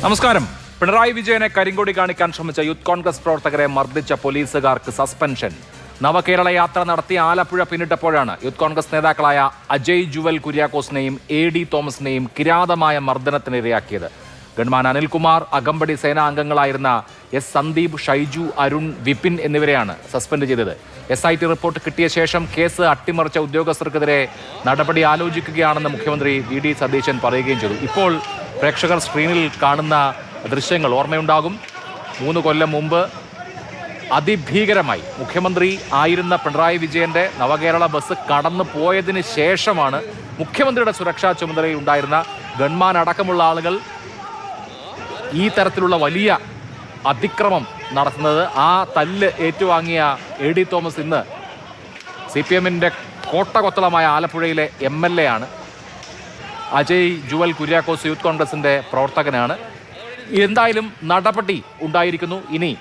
നമസ്കാരം. പിണറായി വിജയനെ കരിങ്കൊടി കാണിക്കാൻ ശ്രമിച്ച യൂത്ത് കോൺഗ്രസ് പ്രവർത്തകരെ മർദ്ദിച്ച പോലീസുകാർക്ക് സസ്പെൻഷൻ. നവകേരള യാത്ര നടത്തി ആലപ്പുഴ പിന്നിട്ടപ്പോഴാണ് യൂത്ത് കോൺഗ്രസ് നേതാക്കളായ അജയ് ജുവൽ കുര്യാക്കോസിനെയും AD തോമസിനെയും കിരാതമായ മർദ്ദനത്തിനിരയാക്കിയത്. ഗൺമാൻ അനിൽകുമാർ, അകമ്പടി സേനാ അംഗങ്ങളായിരുന്ന S സന്ദീപ്, ഷൈജു, അരുൺ, വിപിൻ എന്നിവരെയാണ് സസ്പെൻഡ് ചെയ്തത്. SIT റിപ്പോർട്ട് കിട്ടിയ ശേഷം കേസ് അട്ടിമറിച്ച ഉദ്യോഗസ്ഥർക്കെതിരെ നടപടി ആലോചിക്കുകയാണെന്ന് മുഖ്യമന്ത്രി VD സതീശൻ പറയുകയും ചെയ്തു. ഇപ്പോൾ പ്രേക്ഷകർ സ്ക്രീനിൽ കാണുന്ന ദൃശ്യങ്ങൾ ഓർമ്മയുണ്ടാകും. 3 കൊല്ലം മുമ്പ് അതിഭീകരമായി മുഖ്യമന്ത്രി ആയിരുന്ന പിണറായി വിജയന്റെ നവകേരള ബസ് കടന്നു പോയതിന് ശേഷമാണ് മുഖ്യമന്ത്രിയുടെ സുരക്ഷാ ചുമതലയിൽ ഉണ്ടായിരുന്ന ഗൺമാൻ അടക്കമുള്ള ആളുകൾ ഈ തരത്തിലുള്ള വലിയ അതിക്രമം നടത്തുന്നത്. ആ തല്ല് ഏറ്റുവാങ്ങിയ AD തോമസ് ഇന്ന് CPM-ന്റെ കോട്ടകൊത്തളമായ ആലപ്പുഴയിലെ MLA ആണ്. അജയ് ജുവൽ കുര്യാക്കോസ് യൂത്ത് കോൺഗ്രസിന്റെ പ്രവർത്തകനാണ്. എന്തായാലും നടപടി ഉണ്ടായിരിക്കുന്നു. ഇനി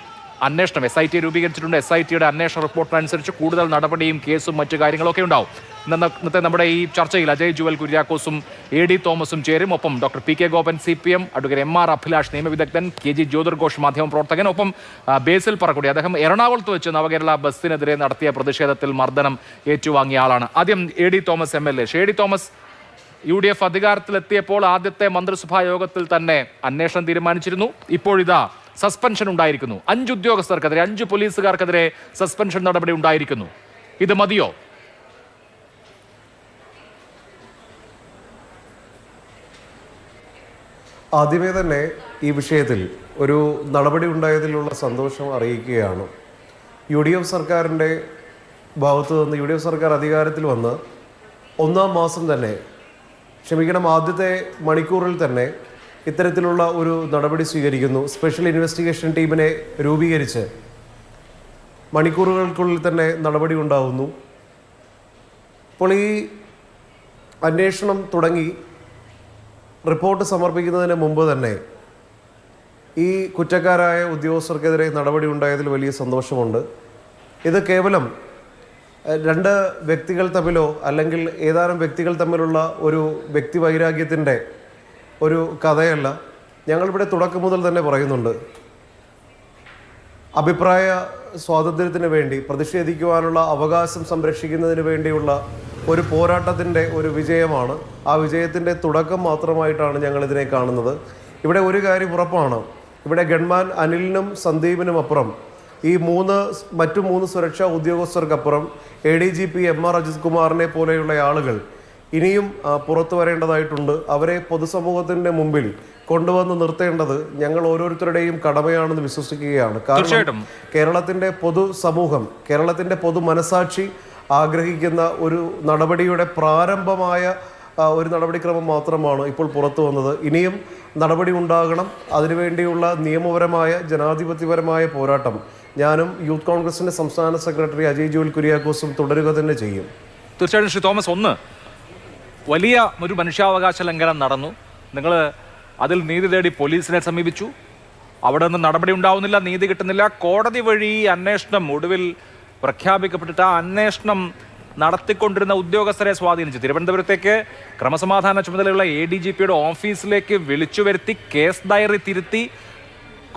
അന്വേഷണം SIT രൂപീകരിച്ചിട്ടുണ്ട്. SIT-യുടെ അന്വേഷണ റിപ്പോർട്ടിനനുസരിച്ച് കൂടുതൽ നടപടിയും കേസും മറ്റു കാര്യങ്ങളൊക്കെ ഉണ്ടാവും. ഇന്നത്തെ നമ്മുടെ ഈ ചർച്ചയിൽ അജയ് ജുവൽ കുര്യാക്കോസും AD തോമസും ചേരും. ഒപ്പം doctor PK Gopan CPM, advocate MR Abhilash നിയമവിദഗ്ധൻ, KG ജ്യോതിർഘോഷ് മാധ്യമപ്രവർത്തകൻ, ഒപ്പം ബേസിൽ പറക്കുടി, അദ്ദേഹം എറണാകുളത്ത് വെച്ച് നവകേരള ബസ്സിനെതിരെ നടത്തിയ പ്രതിഷേധത്തിൽ മർദ്ദനം ഏറ്റുവാങ്ങിയ ആളാണ്. ആദ്യം AD Thomas MLA. AD Thomas, UDF അധികാരത്തിലെത്തിയപ്പോൾ ആദ്യത്തെ മന്ത്രിസഭാ യോഗത്തിൽ തന്നെ അന്വേഷണം തീരുമാനിച്ചിരുന്നു. ഇപ്പോഴിതാ സസ്പെൻഷൻ ഉണ്ടായിരിക്കുന്നു. 5 ഉദ്യോഗസ്ഥർക്കെതിരെ, 5 പോലീസുകാർക്കെതിരെ സസ്പെൻഷൻ നടപടി ഉണ്ടായിരിക്കുന്നു. ഇത് മതിയോ? ആദ്യമേ തന്നെ ഈ വിഷയത്തിൽ ഒരു നടപടി ഉണ്ടായതിലുള്ള സന്തോഷം അറിയിക്കുകയാണ്. UDF സർക്കാരിൻ്റെ ഭാഗത്തു നിന്ന് UDF സർക്കാർ അധികാരത്തിൽ വന്ന് 1-ാം മാസം തന്നെ, ആദ്യത്തെ മണിക്കൂറിൽ തന്നെ ഇത്തരത്തിലുള്ള ഒരു നടപടി സ്വീകരിക്കുന്നു. സ്പെഷ്യൽ ഇൻവെസ്റ്റിഗേഷൻ ടീമിനെ രൂപീകരിച്ച് മണിക്കൂറുകൾക്കുള്ളിൽ തന്നെ നടപടി ഉണ്ടാവുന്നു. അപ്പോൾ ഈ അന്വേഷണം തുടങ്ങി റിപ്പോർട്ട് സമർപ്പിക്കുന്നതിന് മുമ്പ് തന്നെ ഈ കുറ്റക്കാരായ ഉദ്യോഗസ്ഥർക്കെതിരെ നടപടി ഉണ്ടായതിൽ വലിയ സന്തോഷമുണ്ട്. ഇത് കേവലം 2 വ്യക്തികൾ തമ്മിലോ അല്ലെങ്കിൽ ഏതാനും വ്യക്തികൾ തമ്മിലുള്ള ഒരു വ്യക്തി വൈരാഗ്യത്തിൻ്റെ ഒരു കഥയല്ല. ഞങ്ങളിവിടെ തുടക്കം മുതൽ തന്നെ പറയുന്നുണ്ട്, അഭിപ്രായ സ്വാതന്ത്ര്യത്തിന് വേണ്ടി പ്രതിഷേധിക്കുവാനുള്ള അവകാശം സംരക്ഷിക്കുന്നതിന് വേണ്ടിയുള്ള ഒരു പോരാട്ടത്തിൻ്റെ ഒരു വിജയമാണ്. ആ വിജയത്തിൻ്റെ തുടക്കം മാത്രമായിട്ടാണ് ഞങ്ങളിതിനെ കാണുന്നത്. ഇവിടെ ഒരു കാര്യം ഉറപ്പാണ്, ഇവിടെ ഗൺമാൻ അനിലിനും സന്ദീപിനും അപ്പുറം ഈ മറ്റു 3 സുരക്ഷാ ഉദ്യോഗസ്ഥർക്കപ്പുറം ADGP MR അജിത് കുമാറിനെ പോലെയുള്ള ആളുകൾ ഇനിയും പുറത്തു വരേണ്ടതായിട്ടുണ്ട്. അവരെ പൊതുസമൂഹത്തിൻ്റെ മുമ്പിൽ കൊണ്ടുവന്ന് നിർത്തേണ്ടത് ഞങ്ങൾ ഓരോരുത്തരുടെയും കടമയാണെന്ന് വിശ്വസിക്കുകയാണ്. കാരണം കേരളത്തിൻ്റെ പൊതുസമൂഹം, കേരളത്തിൻ്റെ പൊതു മനസാക്ഷി ആഗ്രഹിക്കുന്ന ഒരു നടപടിയുടെ പ്രാരംഭമായ ഒരു നടപടിക്രമം മാത്രമാണ് ഇപ്പോൾ പുറത്തു വന്നത്. ഇനിയും നടപടി ഉണ്ടാകണം. അതിനുവേണ്ടിയുള്ള നിയമപരമായ ജനാധിപത്യപരമായ പോരാട്ടം ഞാനും യൂത്ത് കോൺഗ്രസിൻ്റെ സംസ്ഥാന സെക്രട്ടറി അജയ് ജുവൽ കുര്യാക്കോസും തുടരുക തന്നെ ചെയ്യും. തീർച്ചയായിട്ടും ശ്രീ തോമസ്, ഒന്ന് വലിയ ഒരു മനുഷ്യാവകാശ ലംഘനം നടന്നു. നിങ്ങൾ അതിൽ നീതി തേടി പോലീസിനെ സമീപിച്ചു. അവിടെ നിന്ന് നടപടി ഉണ്ടാവുന്നില്ല, നീതി കിട്ടുന്നില്ല. കോടതി വഴി അന്വേഷണം ഒടുവിൽ പ്രഖ്യാപിക്കപ്പെട്ടിട്ട് ആ അന്വേഷണം നടത്തിക്കൊണ്ടിരുന്ന ഉദ്യോഗസ്ഥരെ സ്വാധീനിച്ചു. തിരുവനന്തപുരത്തേക്ക് ക്രമസമാധാന ചുമതലയുള്ള ADGP-യുടെ ഓഫീസിലേക്ക് വിളിച്ചു വരുത്തി കേസ് ഡയറി തിരുത്തി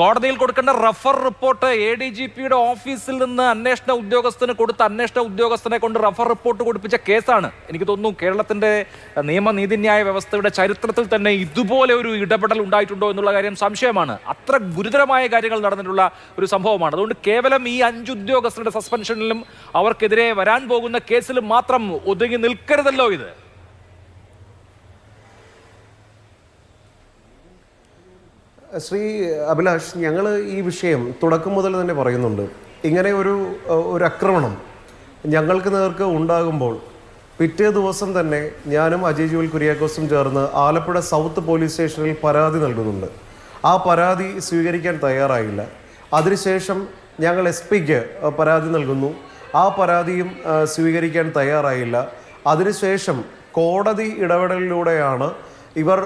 കോടതിയിൽ കൊടുക്കേണ്ട റഫർ റിപ്പോർട്ട് ADGP-യുടെ ഓഫീസിൽ നിന്ന് അന്വേഷണ ഉദ്യോഗസ്ഥന് കൊടുത്ത അന്വേഷണ ഉദ്യോഗസ്ഥനെ കൊണ്ട് റഫർ റിപ്പോർട്ട് കൊടുപ്പിച്ച കേസാണ്. എനിക്ക് തോന്നുന്നു കേരളത്തിൻ്റെ നിയമനീതിന്യായ വ്യവസ്ഥയുടെ ചരിത്രത്തിൽ തന്നെ ഇതുപോലെ ഒരു ഇടപെടൽ ഉണ്ടായിട്ടുണ്ടോ എന്നുള്ള കാര്യം സംശയമാണ്. അത്ര ഗുരുതരമായ കാര്യങ്ങൾ നടന്നിട്ടുള്ള ഒരു സംഭവമാണ്. അതുകൊണ്ട് കേവലം ഈ 5 ഉദ്യോഗസ്ഥരുടെ സസ്പെൻഷനിലും അവർക്കെതിരെ വരാൻ പോകുന്ന കേസിലും മാത്രം ഒതുങ്ങി നിൽക്കരുതല്ലോ ഇത്. ശ്രീ അഭിലാഷ്, ഞങ്ങൾ ഈ വിഷയം തുടക്കം മുതൽ തന്നെ പറയുന്നുണ്ട്. ഇങ്ങനെ ഒരു ആക്രമണം ഞങ്ങൾക്ക് നേർക്ക് ഉണ്ടാകുമ്പോൾ പിറ്റേ ദിവസം തന്നെ ഞാനും അജയ് ജുവൽ കുര്യാക്കോസും ചേർന്ന് ആലപ്പുഴ സൗത്ത് പോലീസ് സ്റ്റേഷനിൽ പരാതി നൽകുന്നുണ്ട്. ആ പരാതി സ്വീകരിക്കാൻ തയ്യാറായില്ല. അതിനുശേഷം ഞങ്ങൾ SP-ക്ക് പരാതി നൽകുന്നു. ആ പരാതിയും സ്വീകരിക്കാൻ തയ്യാറായില്ല. അതിനുശേഷം കോടതി ഇടപെടലിലൂടെയാണ് ഇവർ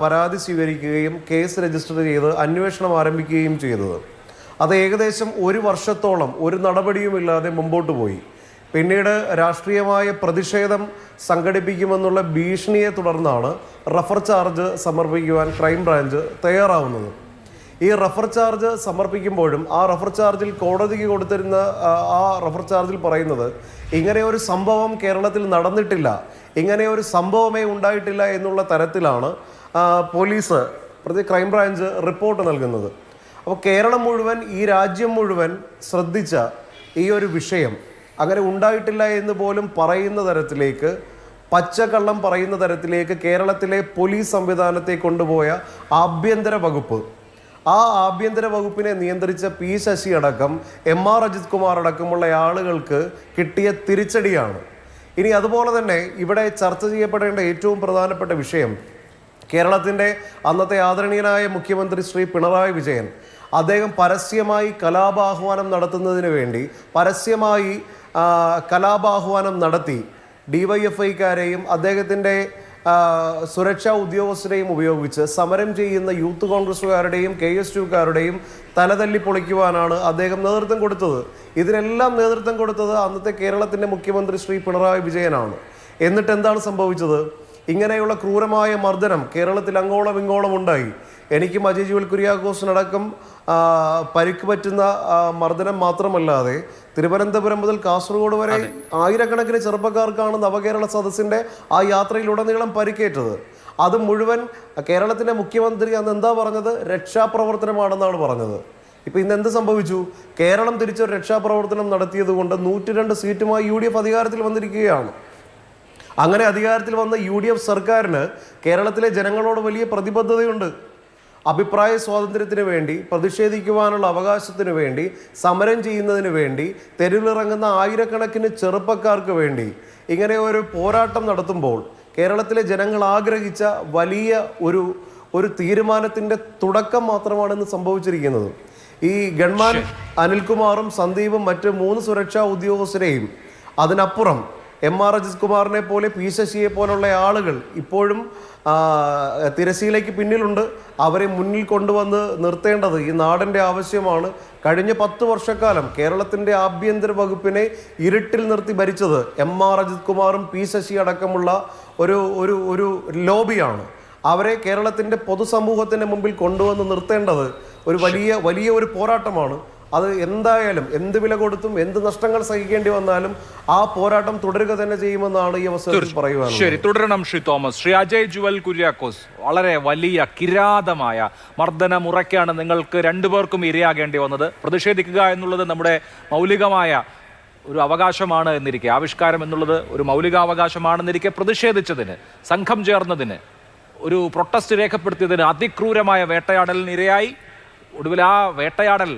പരാതി സ്വീകരിക്കുകയും കേസ് രജിസ്റ്റർ ചെയ്ത് അന്വേഷണം ആരംഭിക്കുകയും ചെയ്തത്. അത് ഏകദേശം 1 വർഷത്തോളം ഒരു നടപടിയുമില്ലാതെ മുമ്പോട്ട് പോയി. പിന്നീട് രാഷ്ട്രീയമായ പ്രതിഷേധം സംഘടിപ്പിക്കുമെന്നുള്ള ഭീഷണിയെ തുടർന്നാണ് റഫർ ചാർജ് സമർപ്പിക്കുവാൻ ക്രൈംബ്രാഞ്ച് തയ്യാറാവുന്നത്. ഈ റഫർ ചാർജ് സമർപ്പിക്കുമ്പോഴും ആ റഫർ ചാർജിൽ കോടതിക്ക് കൊടുത്തിരുന്ന ആ റഫർ ചാർജിൽ പറയുന്നത് ഇങ്ങനെ ഒരു സംഭവം കേരളത്തിൽ നടന്നിട്ടില്ല, ഇങ്ങനെ ഒരു സംഭവമേ ഉണ്ടായിട്ടില്ല എന്നുള്ള തരത്തിലാണ് പോലീസ് ക്രൈംബ്രാഞ്ച് റിപ്പോർട്ട് നൽകുന്നത്. അപ്പോൾ കേരളം മുഴുവൻ, ഈ രാജ്യം മുഴുവൻ ശ്രദ്ധിച്ച ഈ ഒരു വിഷയം അങ്ങനെ ഉണ്ടായിട്ടില്ല എന്ന് പോലും പറയുന്ന തരത്തിലേക്ക്, പച്ചക്കള്ളം പറയുന്ന തരത്തിലേക്ക് കേരളത്തിലെ പോലീസ് സംവിധാനത്തെ കൊണ്ടുപോയ ആഭ്യന്തര വകുപ്പ്, ആ ആഭ്യന്തര വകുപ്പിനെ നിയന്ത്രിച്ച പി ശശി അടക്കം MR അജിത് കുമാർ അടക്കമുള്ള ആളുകൾക്ക് കിട്ടിയ തിരിച്ചടിയാണ്. ഇനി അതുപോലെ തന്നെ ഇവിടെ ചർച്ച ചെയ്യപ്പെടേണ്ട ഏറ്റവും പ്രധാനപ്പെട്ട വിഷയം, കേരളത്തിൻ്റെ അന്നത്തെ ആദരണീയനായ മുഖ്യമന്ത്രി ശ്രീ പിണറായി വിജയൻ, അദ്ദേഹം പരസ്യമായി കലാപാഹ്വാനം നടത്തുന്നതിന് വേണ്ടി പരസ്യമായി കലാപാഹ്വാനം നടത്തി DYFIക്കാരെയും അദ്ദേഹത്തിൻ്റെ സുരക്ഷാ ഉദ്യോഗസ്ഥരെയും ഉപയോഗിച്ച് സമരം ചെയ്യുന്ന യൂത്ത് കോൺഗ്രസ്സുകാരുടെയും KSUക്കാരുടെയും തലതല്ലി പൊളിക്കുവാനാണ് അദ്ദേഹം നേതൃത്വം കൊടുത്തത്. ഇതിനെല്ലാം നേതൃത്വം കൊടുത്തത് അന്നത്തെ കേരളത്തിൻ്റെ മുഖ്യമന്ത്രി ശ്രീ പിണറായി വിജയനാണ്. എന്നിട്ട് എന്താണ് സംഭവിച്ചത്? ഇങ്ങനെയുള്ള ക്രൂരമായ മർദ്ദനം കേരളത്തിൽ അങ്ങോളം ഇങ്ങോളം ഉണ്ടായി. എനിക്കും അജയ് ജുവൽ കുര്യാക്കോസിനടക്കം പരിക്ക് പറ്റുന്ന മർദ്ദനം മാത്രമല്ലാതെ തിരുവനന്തപുരം മുതൽ കാസർഗോഡ് വരെ ആയിരക്കണക്കിന് ചെറുപ്പക്കാർക്കാണ് നവകേരള സദസ്സിൻ്റെ ആ യാത്രയിലുടനീളം പരിക്കേറ്റത്. അത് മുഴുവൻ കേരളത്തിൻ്റെ മുഖ്യമന്ത്രി അന്ന് എന്താ പറഞ്ഞത്? രക്ഷാപ്രവർത്തനമാണെന്നാണ് പറഞ്ഞത്. ഇപ്പം ഇന്ന് എന്ത് സംഭവിച്ചു? കേരളം തിരിച്ചൊരു രക്ഷാപ്രവർത്തനം നടത്തിയത് കൊണ്ട് 102 സീറ്റുമായി UDF അധികാരത്തിൽ വന്നിരിക്കുകയാണ്. അങ്ങനെ അധികാരത്തിൽ വന്ന UDF സർക്കാരിന് കേരളത്തിലെ ജനങ്ങളോട് വലിയ പ്രതിബദ്ധതയുണ്ട്. അഭിപ്രായ സ്വാതന്ത്ര്യത്തിന് വേണ്ടി, പ്രതിഷേധിക്കുവാനുള്ള അവകാശത്തിന് വേണ്ടി, സമരം ചെയ്യുന്നതിന് വേണ്ടി, തെരുവിലിറങ്ങുന്ന ആയിരക്കണക്കിന് ചെറുപ്പക്കാർക്ക് വേണ്ടി ഇങ്ങനെ ഒരു പോരാട്ടം നടത്തുമ്പോൾ കേരളത്തിലെ ജനങ്ങൾ ആഗ്രഹിച്ച വലിയ ഒരു തീരുമാനത്തിൻ്റെ തുടക്കം മാത്രമാണ് ഇന്ന് സംഭവിച്ചിരിക്കുന്നത്. ഈ ഗൺമാൻ അനിൽകുമാറും സന്ദീപും മറ്റ് 3 സുരക്ഷാ ഉദ്യോഗസ്ഥരെയും അതിനപ്പുറം MR അജിത് കുമാറിനെ പോലെ പി ശശിയെ പോലുള്ള ആളുകൾ ഇപ്പോഴും തിരശ്ശീലയ്ക്ക് പിന്നിലുണ്ട്. അവരെ മുന്നിൽ കൊണ്ടുവന്ന് നിർത്തേണ്ടത് ഈ നാടിൻ്റെ ആവശ്യമാണ്. കഴിഞ്ഞ 10 വർഷക്കാലം കേരളത്തിൻ്റെ ആഭ്യന്തര വകുപ്പിനെ ഇരുട്ടിൽ നിർത്തി ഭരിച്ചത് MR അജിത് കുമാറും പി ശശി അടക്കമുള്ള ഒരു ലോബിയാണ്. അവരെ കേരളത്തിൻ്റെ പൊതുസമൂഹത്തിൻ്റെ മുമ്പിൽ കൊണ്ടുവന്ന് നിർത്തേണ്ടത് ഒരു വലിയ ഒരു പോരാട്ടമാണ്. അത് എന്തായാലും എന്ത് വില കൊടുത്തും എന്ത് നഷ്ടങ്ങൾ സഹിക്കേണ്ടി വന്നാലും ആ പോരാട്ടം തുടരുക തന്നെ ചെയ്യുമെന്നാണ് ഈ അവസരത്തിൽ പറയുവാനുള്ളത്. ശരി, തുടരണം ശ്രീ തോമസ്. ശ്രീ അജയ് ജുവൽ കുര്യാക്കോസ്, വളരെ വലിയ കിരാതമായ മർദ്ദനമുറയ്ക്കാണ് നിങ്ങൾക്ക് രണ്ടുപേർക്കും ഇരയാകേണ്ടി വന്നത്. പ്രതിഷേധിക്കുക എന്നുള്ളത് നമ്മുടെ മൗലികമായ ഒരു അവകാശമാണ് എന്നിരിക്കെ, ആവിഷ്കാരം എന്നുള്ളത് ഒരു മൗലികാവകാശമാണെന്നിരിക്കെ പ്രതിഷേധിച്ചതിന്, സംഘം ചേർന്നതിന്, ഒരു പ്രൊട്ടസ്റ്റ് രേഖപ്പെടുത്തിയതിന് അതിക്രൂരമായ വേട്ടയാടലിന് ഇരയായി. ഒടുവിൽ ആ വേട്ടയാടൽ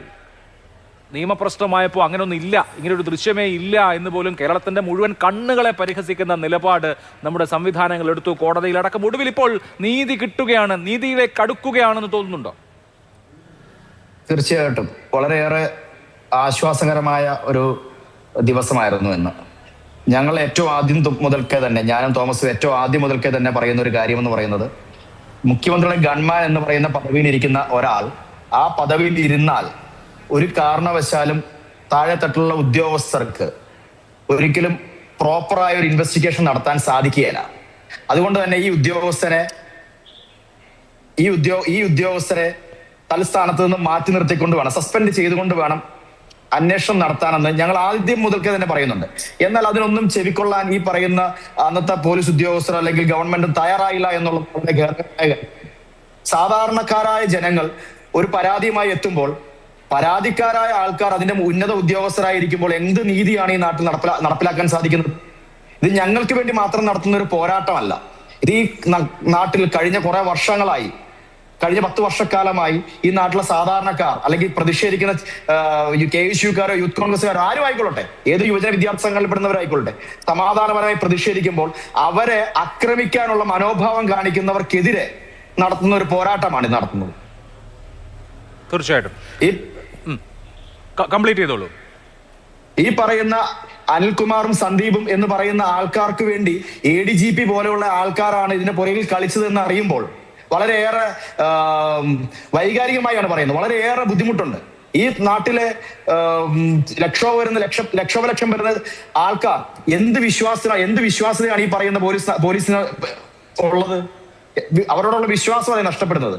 നിയമപ്രശ്നമായപ്പോൾ അങ്ങനെയൊന്നും ഇല്ല, ഇങ്ങനൊരു ദൃശ്യമേ ഇല്ല എന്ന് പോലും കേരളത്തിൻ്റെ മുഴുവൻ കണ്ണുകളെ പരിഹസിക്കുന്ന നിലപാട് നമ്മുടെ സംവിധാനങ്ങൾ എടുത്തു. കോടതിയിലടക്കം ഒടുവിൽ ഇപ്പോൾ നീതി കിട്ടുകയാണ്, നീതിയിലേക്ക് അടുക്കുകയാണെന്ന് തോന്നുന്നുണ്ടോ? തീർച്ചയായിട്ടും വളരെയേറെ ആശ്വാസകരമായ ഒരു ദിവസമായിരുന്നു ഇന്ന്. ഞങ്ങൾ ഏറ്റവും ആദ്യം മുതൽക്കേ തന്നെ, ഞാനും തോമസും ഏറ്റവും ആദ്യം മുതൽക്കേ തന്നെ പറയുന്ന ഒരു കാര്യം എന്ന് പറയുന്നത്, മുഖ്യമന്ത്രിയുടെ ഗൺമാൻ എന്ന് പറയുന്ന പദവിയിൽ ഇരിക്കുന്ന ഒരാൾ ആ പദവിയിൽ ഇരുന്നാൽ ഒരു കാരണവശാലും താഴെത്തട്ടിലുള്ള ഉദ്യോഗസ്ഥർക്ക് ഒരിക്കലും പ്രോപ്പറായ ഒരു ഇൻവെസ്റ്റിഗേഷൻ നടത്താൻ സാധിക്കുകയില്ല. അതുകൊണ്ട് തന്നെ ഈ ഉദ്യോഗസ്ഥരെ തലസ്ഥാനത്ത് നിന്ന് മാറ്റി നിർത്തിക്കൊണ്ട് വേണം, സസ്പെൻഡ് ചെയ്തുകൊണ്ട് വേണം അന്വേഷണം നടത്താനെന്ന് ഞങ്ങൾ ആദ്യം മുതൽക്കേ തന്നെ പറയുന്നുണ്ട്. എന്നാൽ അതിനൊന്നും ചെവിക്കൊള്ളാൻ ഈ പറയുന്ന അന്നത്തെ പോലീസ് ഉദ്യോഗസ്ഥർ അല്ലെങ്കിൽ ഗവൺമെന്റ് തയ്യാറായില്ല എന്നുള്ളത്. സാധാരണക്കാരായ ജനങ്ങൾ ഒരു പരാതിയുമായി എത്തുമ്പോൾ പരാതിക്കാരായ ആൾക്കാർ അതിന്റെ ഉന്നത ഉദ്യോഗസ്ഥരായിരിക്കുമ്പോൾ എന്ത് നീതിയാണ് ഈ നാട്ടിൽ നടപ്പിലാക്കാൻ സാധിക്കുന്നത്? ഇത് ഞങ്ങൾക്ക് വേണ്ടി മാത്രം നടത്തുന്ന ഒരു പോരാട്ടമല്ല. ഇത് ഈ നാട്ടിൽ കഴിഞ്ഞ കുറെ വർഷങ്ങളായി, കഴിഞ്ഞ 10 വർഷക്കാലമായി ഈ നാട്ടിലെ സാധാരണക്കാർ അല്ലെങ്കിൽ പ്രതിഷേധിക്കുന്ന KSUക്കാരോ യൂത്ത് കോൺഗ്രസ്സുകാരോ ആരും ആയിക്കൊള്ളട്ടെ, ഏത് യുവജന വിദ്യാർത്ഥി സംഘടനയിൽ പെടുന്നവരായിക്കൊള്ളട്ടെ, സമാധാനപരമായി പ്രതിഷേധിക്കുമ്പോൾ അവരെ ആക്രമിക്കാനുള്ള മനോഭാവം കാണിക്കുന്നവർക്കെതിരെ നടത്തുന്ന ഒരു പോരാട്ടമാണ് നടത്തുന്നത്. തീർച്ചയായിട്ടും കംപ്ലീറ്റ് ചെയ്തോളൂ. ഈ പറയുന്ന അനിൽകുമാറും സന്ദീപും എന്ന് പറയുന്ന ആൾക്കാർക്ക് വേണ്ടി ADGP പോലെയുള്ള ആൾക്കാരാണ് ഇതിന്റെ പുറകിൽ കളിച്ചതെന്ന് അറിയുമ്പോൾ വളരെയേറെ വൈകാരികമായാണ് പറയുന്നത്. വളരെയേറെ ബുദ്ധിമുട്ടുണ്ട്. ഈ നാട്ടിലെ ലക്ഷോപലക്ഷം വരുന്ന ആൾക്കാർ എന്ത് വിശ്വാസതയാണ് ഈ പറയുന്ന പോലീസിന് ഉള്ളത്? അവരോടുള്ള വിശ്വാസമാണ് നഷ്ടപ്പെടുന്നത്.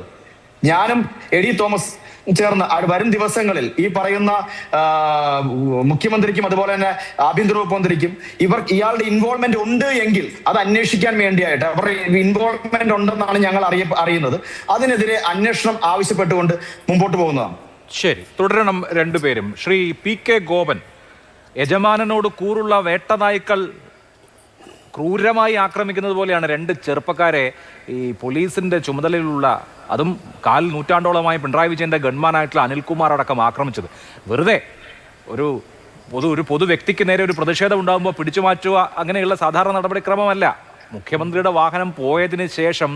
ഞാനും എഡി തോമസ് ചേർന്ന് വരും ദിവസങ്ങളിൽ ഈ പറയുന്ന മുഖ്യമന്ത്രിക്കും അതുപോലെ തന്നെ ആഭ്യന്തര വകുപ്പ് മന്ത്രിക്കും ഇയാളുടെ ഇൻവോൾവ്മെന്റ് ഉണ്ട് എങ്കിൽ അത് അന്വേഷിക്കാൻ വേണ്ടിയായിട്ട് അവരുടെ ഇൻവോൾവ്മെന്റ് ഉണ്ടെന്നാണ് ഞങ്ങൾ അറിയുന്നത്. അതിനെതിരെ അന്വേഷണം ആവശ്യപ്പെട്ടുകൊണ്ട് മുമ്പോട്ട് പോകുന്നതാണ്. ശരി, തുടരണം രണ്ടുപേരും. ശ്രീ പി കെ ഗോപൻ, യജമാനനോട് കൂറുള്ള വേട്ടനായ്ക്കൾ ക്രൂരമായി ആക്രമിക്കുന്നത് പോലെയാണ് രണ്ട് ചെറുപ്പക്കാരെ ഈ പോലീസിന്റെ ചുമതലയിലുള്ള, അതും നൂറ്റാണ്ടോളമായി പിണറായി വിജയന്റെ ഗൺമാനായിട്ടുള്ള അനിൽകുമാർ അടക്കം ആക്രമിച്ചത്. വെറുതെ ഒരു പൊതു വ്യക്തിക്ക് നേരെ ഒരു പ്രതിഷേധം ഉണ്ടാകുമ്പോൾ പിടിച്ചു മാറ്റുക അങ്ങനെയുള്ള സാധാരണ നടപടിക്രമമല്ല. മുഖ്യമന്ത്രിയുടെ വാഹനം പോയതിന് ശേഷം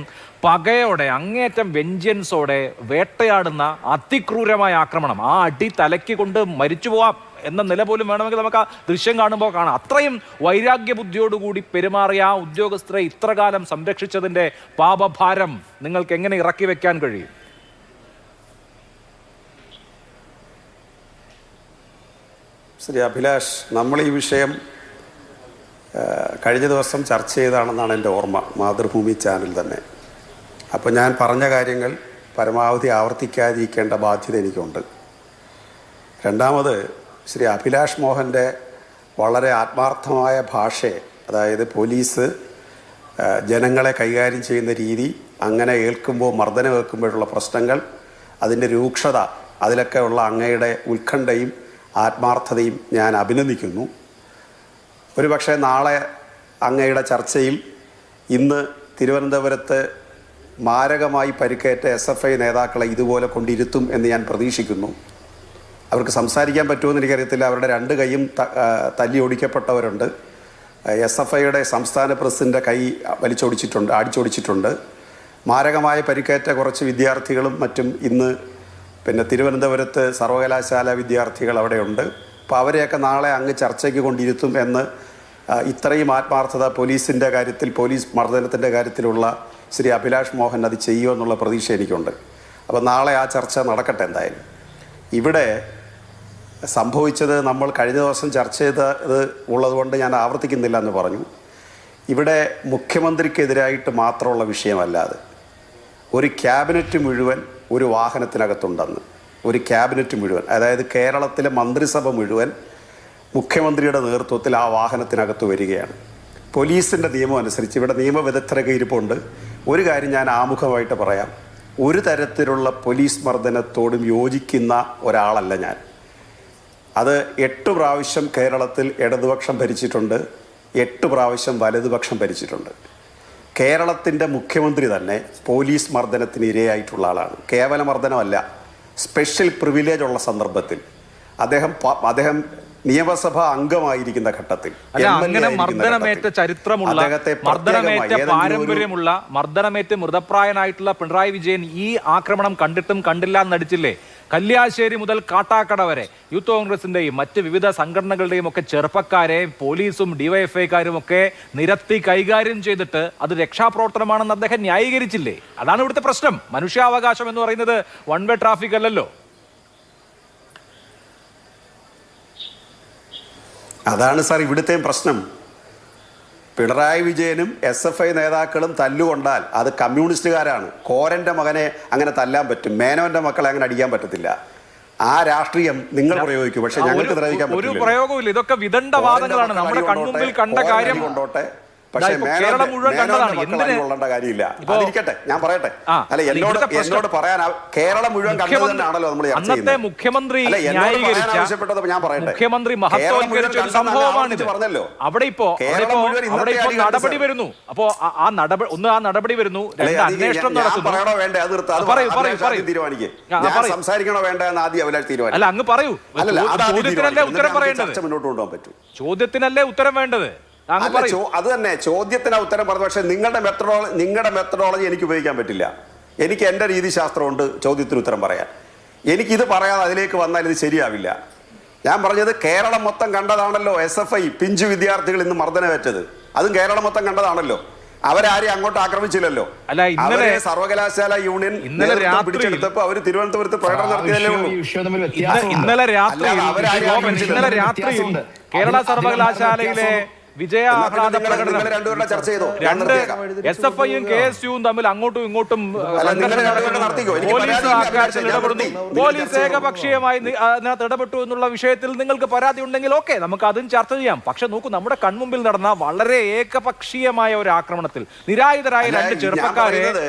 പകയോടെ, അങ്ങേയറ്റം വെഞ്ചൻസോടെ വേട്ടയാടുന്ന അതിക്രൂരമായ ആക്രമണം. ആ അടി തലയ്ക്ക് കൊണ്ട് മരിച്ചു പോവാം എന്ന നില പോലും വേണമെങ്കിൽ നമുക്ക് ആ ദൃശ്യം കാണുമ്പോൾ കാണാം. അത്രയും വൈരാഗ്യ ബുദ്ധിയോടുകൂടി പെരുമാറിയ ആ ഉദ്യോഗസ്ഥരെ ഇത്രകാലം സംരക്ഷിച്ചതിന്റെ പാപഭാരം നിങ്ങൾക്ക് എങ്ങനെ ഇറക്കി വെക്കാൻ കഴിയും? ശ്രീ അഭിലാഷ്, നമ്മൾ ഈ വിഷയം കഴിഞ്ഞ ദിവസം ചർച്ച ചെയ്താണെന്നാണ് എൻ്റെ ഓർമ്മ, മാതൃഭൂമി ചാനൽ തന്നെ. അപ്പോൾ ഞാൻ പറഞ്ഞ കാര്യങ്ങൾ പരമാവധി ആവർത്തിക്കാതിരിക്കേണ്ട ബാധ്യത എനിക്കുണ്ട്. രണ്ടാമത്, ശ്രീ അഭിലാഷ് മോഹൻ്റെ വളരെ ആത്മാർത്ഥമായ ഭാഷയെ, അതായത് പോലീസ് ജനങ്ങളെ കൈകാര്യം ചെയ്യുന്ന രീതി, അങ്ങനെ മർദ്ദനം ഏൽക്കുമ്പോഴുള്ള പ്രശ്നങ്ങൾ, അതിൻ്റെ രൂക്ഷത, അതിലൊക്കെ ഉള്ള അങ്ങയുടെ ഉത്കണ്ഠയും ആത്മാർത്ഥതയും ഞാൻ അഭിനന്ദിക്കുന്നു. ഒരുപക്ഷെ നാളെ അങ്ങയുടെ ചർച്ചയിൽ ഇന്ന് തിരുവനന്തപുരത്ത് മാരകമായി പരിക്കേറ്റ SFI നേതാക്കളെ ഇതുപോലെ കൊണ്ടിരുത്തും എന്ന് ഞാൻ പ്രതീക്ഷിക്കുന്നു. അവർക്ക് സംസാരിക്കാൻ പറ്റുമെന്ന് എനിക്കറിയത്തില്ല. അവരുടെ രണ്ട് കൈയും തല്ലി ഒടിക്കപ്പെട്ടവരുണ്ട്. SFIയുടെ സംസ്ഥാന പ്രസിഡന്റ് കൈ അടിച്ചൊടിച്ചിട്ടുണ്ട്. മാരകമായ പരിക്കേറ്റ കുറച്ച് വിദ്യാർത്ഥികളും മറ്റും ഇന്ന് തിരുവനന്തപുരത്ത് സർവകലാശാല വിദ്യാർത്ഥികൾ അവിടെയുണ്ട്. അപ്പോൾ അവരെയൊക്കെ നാളെ അങ്ങ് ചർച്ചയ്ക്ക് കൊണ്ടിരുത്തും എന്ന്, ഇത്രയും ആത്മാർത്ഥത പോലീസിൻ്റെ കാര്യത്തിൽ, പോലീസ് മർദ്ദനത്തിൻ്റെ കാര്യത്തിലുള്ള ശ്രീ അഭിലാഷ് മോഹൻ അത് ചെയ്യുമെന്നുള്ള പ്രതീക്ഷ എനിക്കുണ്ട്. അപ്പോൾ നാളെ ആ ചർച്ച നടക്കട്ടെ. എന്തായാലും ഇവിടെ സംഭവിച്ചത് നമ്മൾ കഴിഞ്ഞ ദിവസം ചർച്ച ചെയ്തത് ഉള്ളതുകൊണ്ട് ഞാൻ ആവർത്തിക്കുന്നില്ല എന്ന് പറഞ്ഞു. ഇവിടെ മുഖ്യമന്ത്രിക്കെതിരായിട്ട് മാത്രമുള്ള വിഷയമല്ലാതെ ഒരു ക്യാബിനറ്റ് മുഴുവൻ ഒരു വാഹനത്തിനകത്തുണ്ടെന്ന്, ഒരു ക്യാബിനറ്റ് മുഴുവൻ, അതായത് കേരളത്തിലെ മന്ത്രിസഭ മുഴുവൻ മുഖ്യമന്ത്രിയുടെ നേതൃത്വത്തിൽ ആ വാഹനത്തിനകത്ത് വരികയാണ്. പോലീസിൻ്റെ നിയമം അനുസരിച്ച് ഇവിടെ നിയമവിദഗ്ധരൊക്കെ ഇരിപ്പുണ്ട്. ഒരു കാര്യം ഞാൻ ആമുഖമായിട്ട് പറയാം, ഒരു തരത്തിലുള്ള പോലീസ് മർദ്ദനത്തോടും യോജിക്കുന്ന ഒരാളല്ല ഞാൻ. അത് 8 പ്രാവശ്യം കേരളത്തിൽ ഇടതുപക്ഷം ഭരിച്ചിട്ടുണ്ട്, 8 പ്രാവശ്യം വലതുപക്ഷം ഭരിച്ചിട്ടുണ്ട്. കേരളത്തിൻ്റെ മുഖ്യമന്ത്രി തന്നെ പോലീസ് മർദ്ദനത്തിന് ഇരയായിട്ടുള്ള ആളാണ്. കേവല മർദ്ദനമല്ല, സ്പെഷ്യൽ പ്രിവിലേജ് ഉള്ള സന്ദർഭത്തിൽ അദ്ദേഹം നിയമസഭാ അംഗമായിരിക്കുന്ന ഘട്ടത്തിൽ, മർദ്ദനമേറ്റ ചരിത്രമുള്ള, മർദ്ദനമേറ്റ പാരമ്പര്യമുള്ള, മർദ്ദനമേറ്റ് മൃതപ്രായനായിട്ടുള്ള പിണറായി വിജയൻ ഈ ആക്രമണം കണ്ടിട്ടും കണ്ടില്ല എന്നടിച്ചില്ലേ? കല്യാശ്ശേരി മുതൽ കാട്ടാക്കട വരെ യൂത്ത് കോൺഗ്രസിന്റെയും മറ്റ് വിവിധ സംഘടനകളുടെയും ഒക്കെ ചെറുപ്പക്കാരെ പോലീസും ഡിവൈഎഫ്ഐക്കാരും ഒക്കെ നിരത്തി കൈകാര്യം ചെയ്തിട്ട് അത് രക്ഷാപ്രവർത്തനമാണെന്ന് അദ്ദേഹം ന്യായീകരിച്ചില്ലേ? അതാണ് ഇവിടുത്തെ പ്രശ്നം. മനുഷ്യാവകാശം എന്ന് പറയുന്നത് വൺ വേ ട്രാഫിക് അല്ലല്ലോ. അതാണ് സാർ ഇവിടുത്തെയും പ്രശ്നം. പിണറായി വിജയനും SFI നേതാക്കളും തല്ലുകൊണ്ടാൽ അത് കമ്മ്യൂണിസ്റ്റുകാരാണ്. കോരൻ്റെ മകനെ അങ്ങനെ തല്ലാൻ പറ്റും, മേനോന്റെ മക്കളെ അങ്ങനെ അടിക്കാൻ പറ്റത്തില്ല. ആ രാഷ്ട്രീയം നിങ്ങൾ പ്രയോഗിക്കും, പക്ഷെ ഞങ്ങൾക്ക് പ്രയോഗിക്കാൻ ഒരു പ്രയോഗമില്ല. ഇതൊക്കെ വിദണ്ഡവാദങ്ങളാണ്. നമ്മുടെ കൺമുമ്പിൽ കണ്ട കാര്യം കൊണ്ടോട്ടെ, പക്ഷേ കേരളം മുഴുവൻ കണ്ടതാണ്. കൊള്ളേണ്ട കാര്യമില്ല. അതിരിക്കട്ടെ, ഞാൻ പറയട്ടെ. അല്ല, എന്നോട് പറയാൻ കേരളം മുഴുവൻ കണ്ടത് തന്നെയാണല്ലോ നമ്മൾ ചർച്ച ചെയ്യുന്നത്. അന്നത്തെ മുഖ്യമന്ത്രി ആവശ്യപ്പെട്ടത് ഞാൻ പറയട്ടെ. മുഖ്യമന്ത്രി മഹത്വവൽക്കരിച്ച ഒരു സംഭവമാണിത്. പറഞ്ഞല്ലോ, അവിടെ ഇപ്പോ നടപടി വരുന്നു. അപ്പോ ആ നടപടി വരുന്നു, അന്വേഷണം നടത്തുന്നു. സംസാരിക്കണോ വേണ്ട എന്ന് ആദ്യം അവരെ തീരുമാനം. അല്ല, അങ്ങ് പറയൂ. ചോദ്യത്തിനല്ലേ ഉത്തരം പറയേണ്ടത്? മുന്നോട്ട് കൊണ്ടുപോകാൻ പറ്റും. ചോദ്യത്തിനല്ലേ ഉത്തരം വേണ്ടത്? അത് തന്നെ, ചോദ്യത്തിന് ഉത്തരം പറഞ്ഞു. പക്ഷെ നിങ്ങളുടെ മെത്തഡോളജി എനിക്ക് ഉപയോഗിക്കാൻ പറ്റില്ല. എനിക്ക് എൻ്റെ രീതിശാസ്ത്രമുണ്ട് ചോദ്യത്തിന് ഉത്തരം പറയാൻ. എനിക്കിത് പറയാതെ അതിലേക്ക് വന്നാൽ ഇത് ശരിയാവില്ല. ഞാൻ പറഞ്ഞത് കേരളം മൊത്തം കണ്ടതാണല്ലോ SFI പിഞ്ചു വിദ്യാർത്ഥികൾ ഇന്ന് മർദ്ദനമേറ്റത്. അതും കേരളം മൊത്തം കണ്ടതാണല്ലോ. അവരാരെയും അങ്ങോട്ട് ആക്രമിച്ചില്ലല്ലോ. അല്ല, ഇന്നലെ സർവകലാശാല യൂണിയൻ ഇന്നലെ രാത്രി പിടിച്ചെടുത്തപ്പോ അവര് തിരുവനന്തപുരത്ത് പ്രകടനം നടത്തിയതല്ലേ ഉള്ളൂ. ഇന്നലെ രാത്രി കേരള സർവകലാശാലയിലെ വിജയാഹ്ലാദ പ്രകടനം ചർച്ച ചെയ്തോ? രണ്ട് SFIയും KSUവും തമ്മിൽ അങ്ങോട്ടും ഇങ്ങോട്ടും പോലീസ് ഏകപക്ഷീയമായി അതിനകത്ത് ഇടപെട്ടു എന്നുള്ള വിഷയത്തിൽ നിങ്ങൾക്ക് പരാതി ഉണ്ടെങ്കിൽ ഓക്കെ, നമുക്ക് അതും ചർച്ച ചെയ്യാം. പക്ഷെ നോക്കൂ, നമ്മുടെ കൺമുമ്പിൽ നടന്ന വളരെ ഏകപക്ഷീയമായ ഒരു ആക്രമണത്തിൽ നിരായുധരായ രണ്ട് ചെറുപ്പക്കാരെ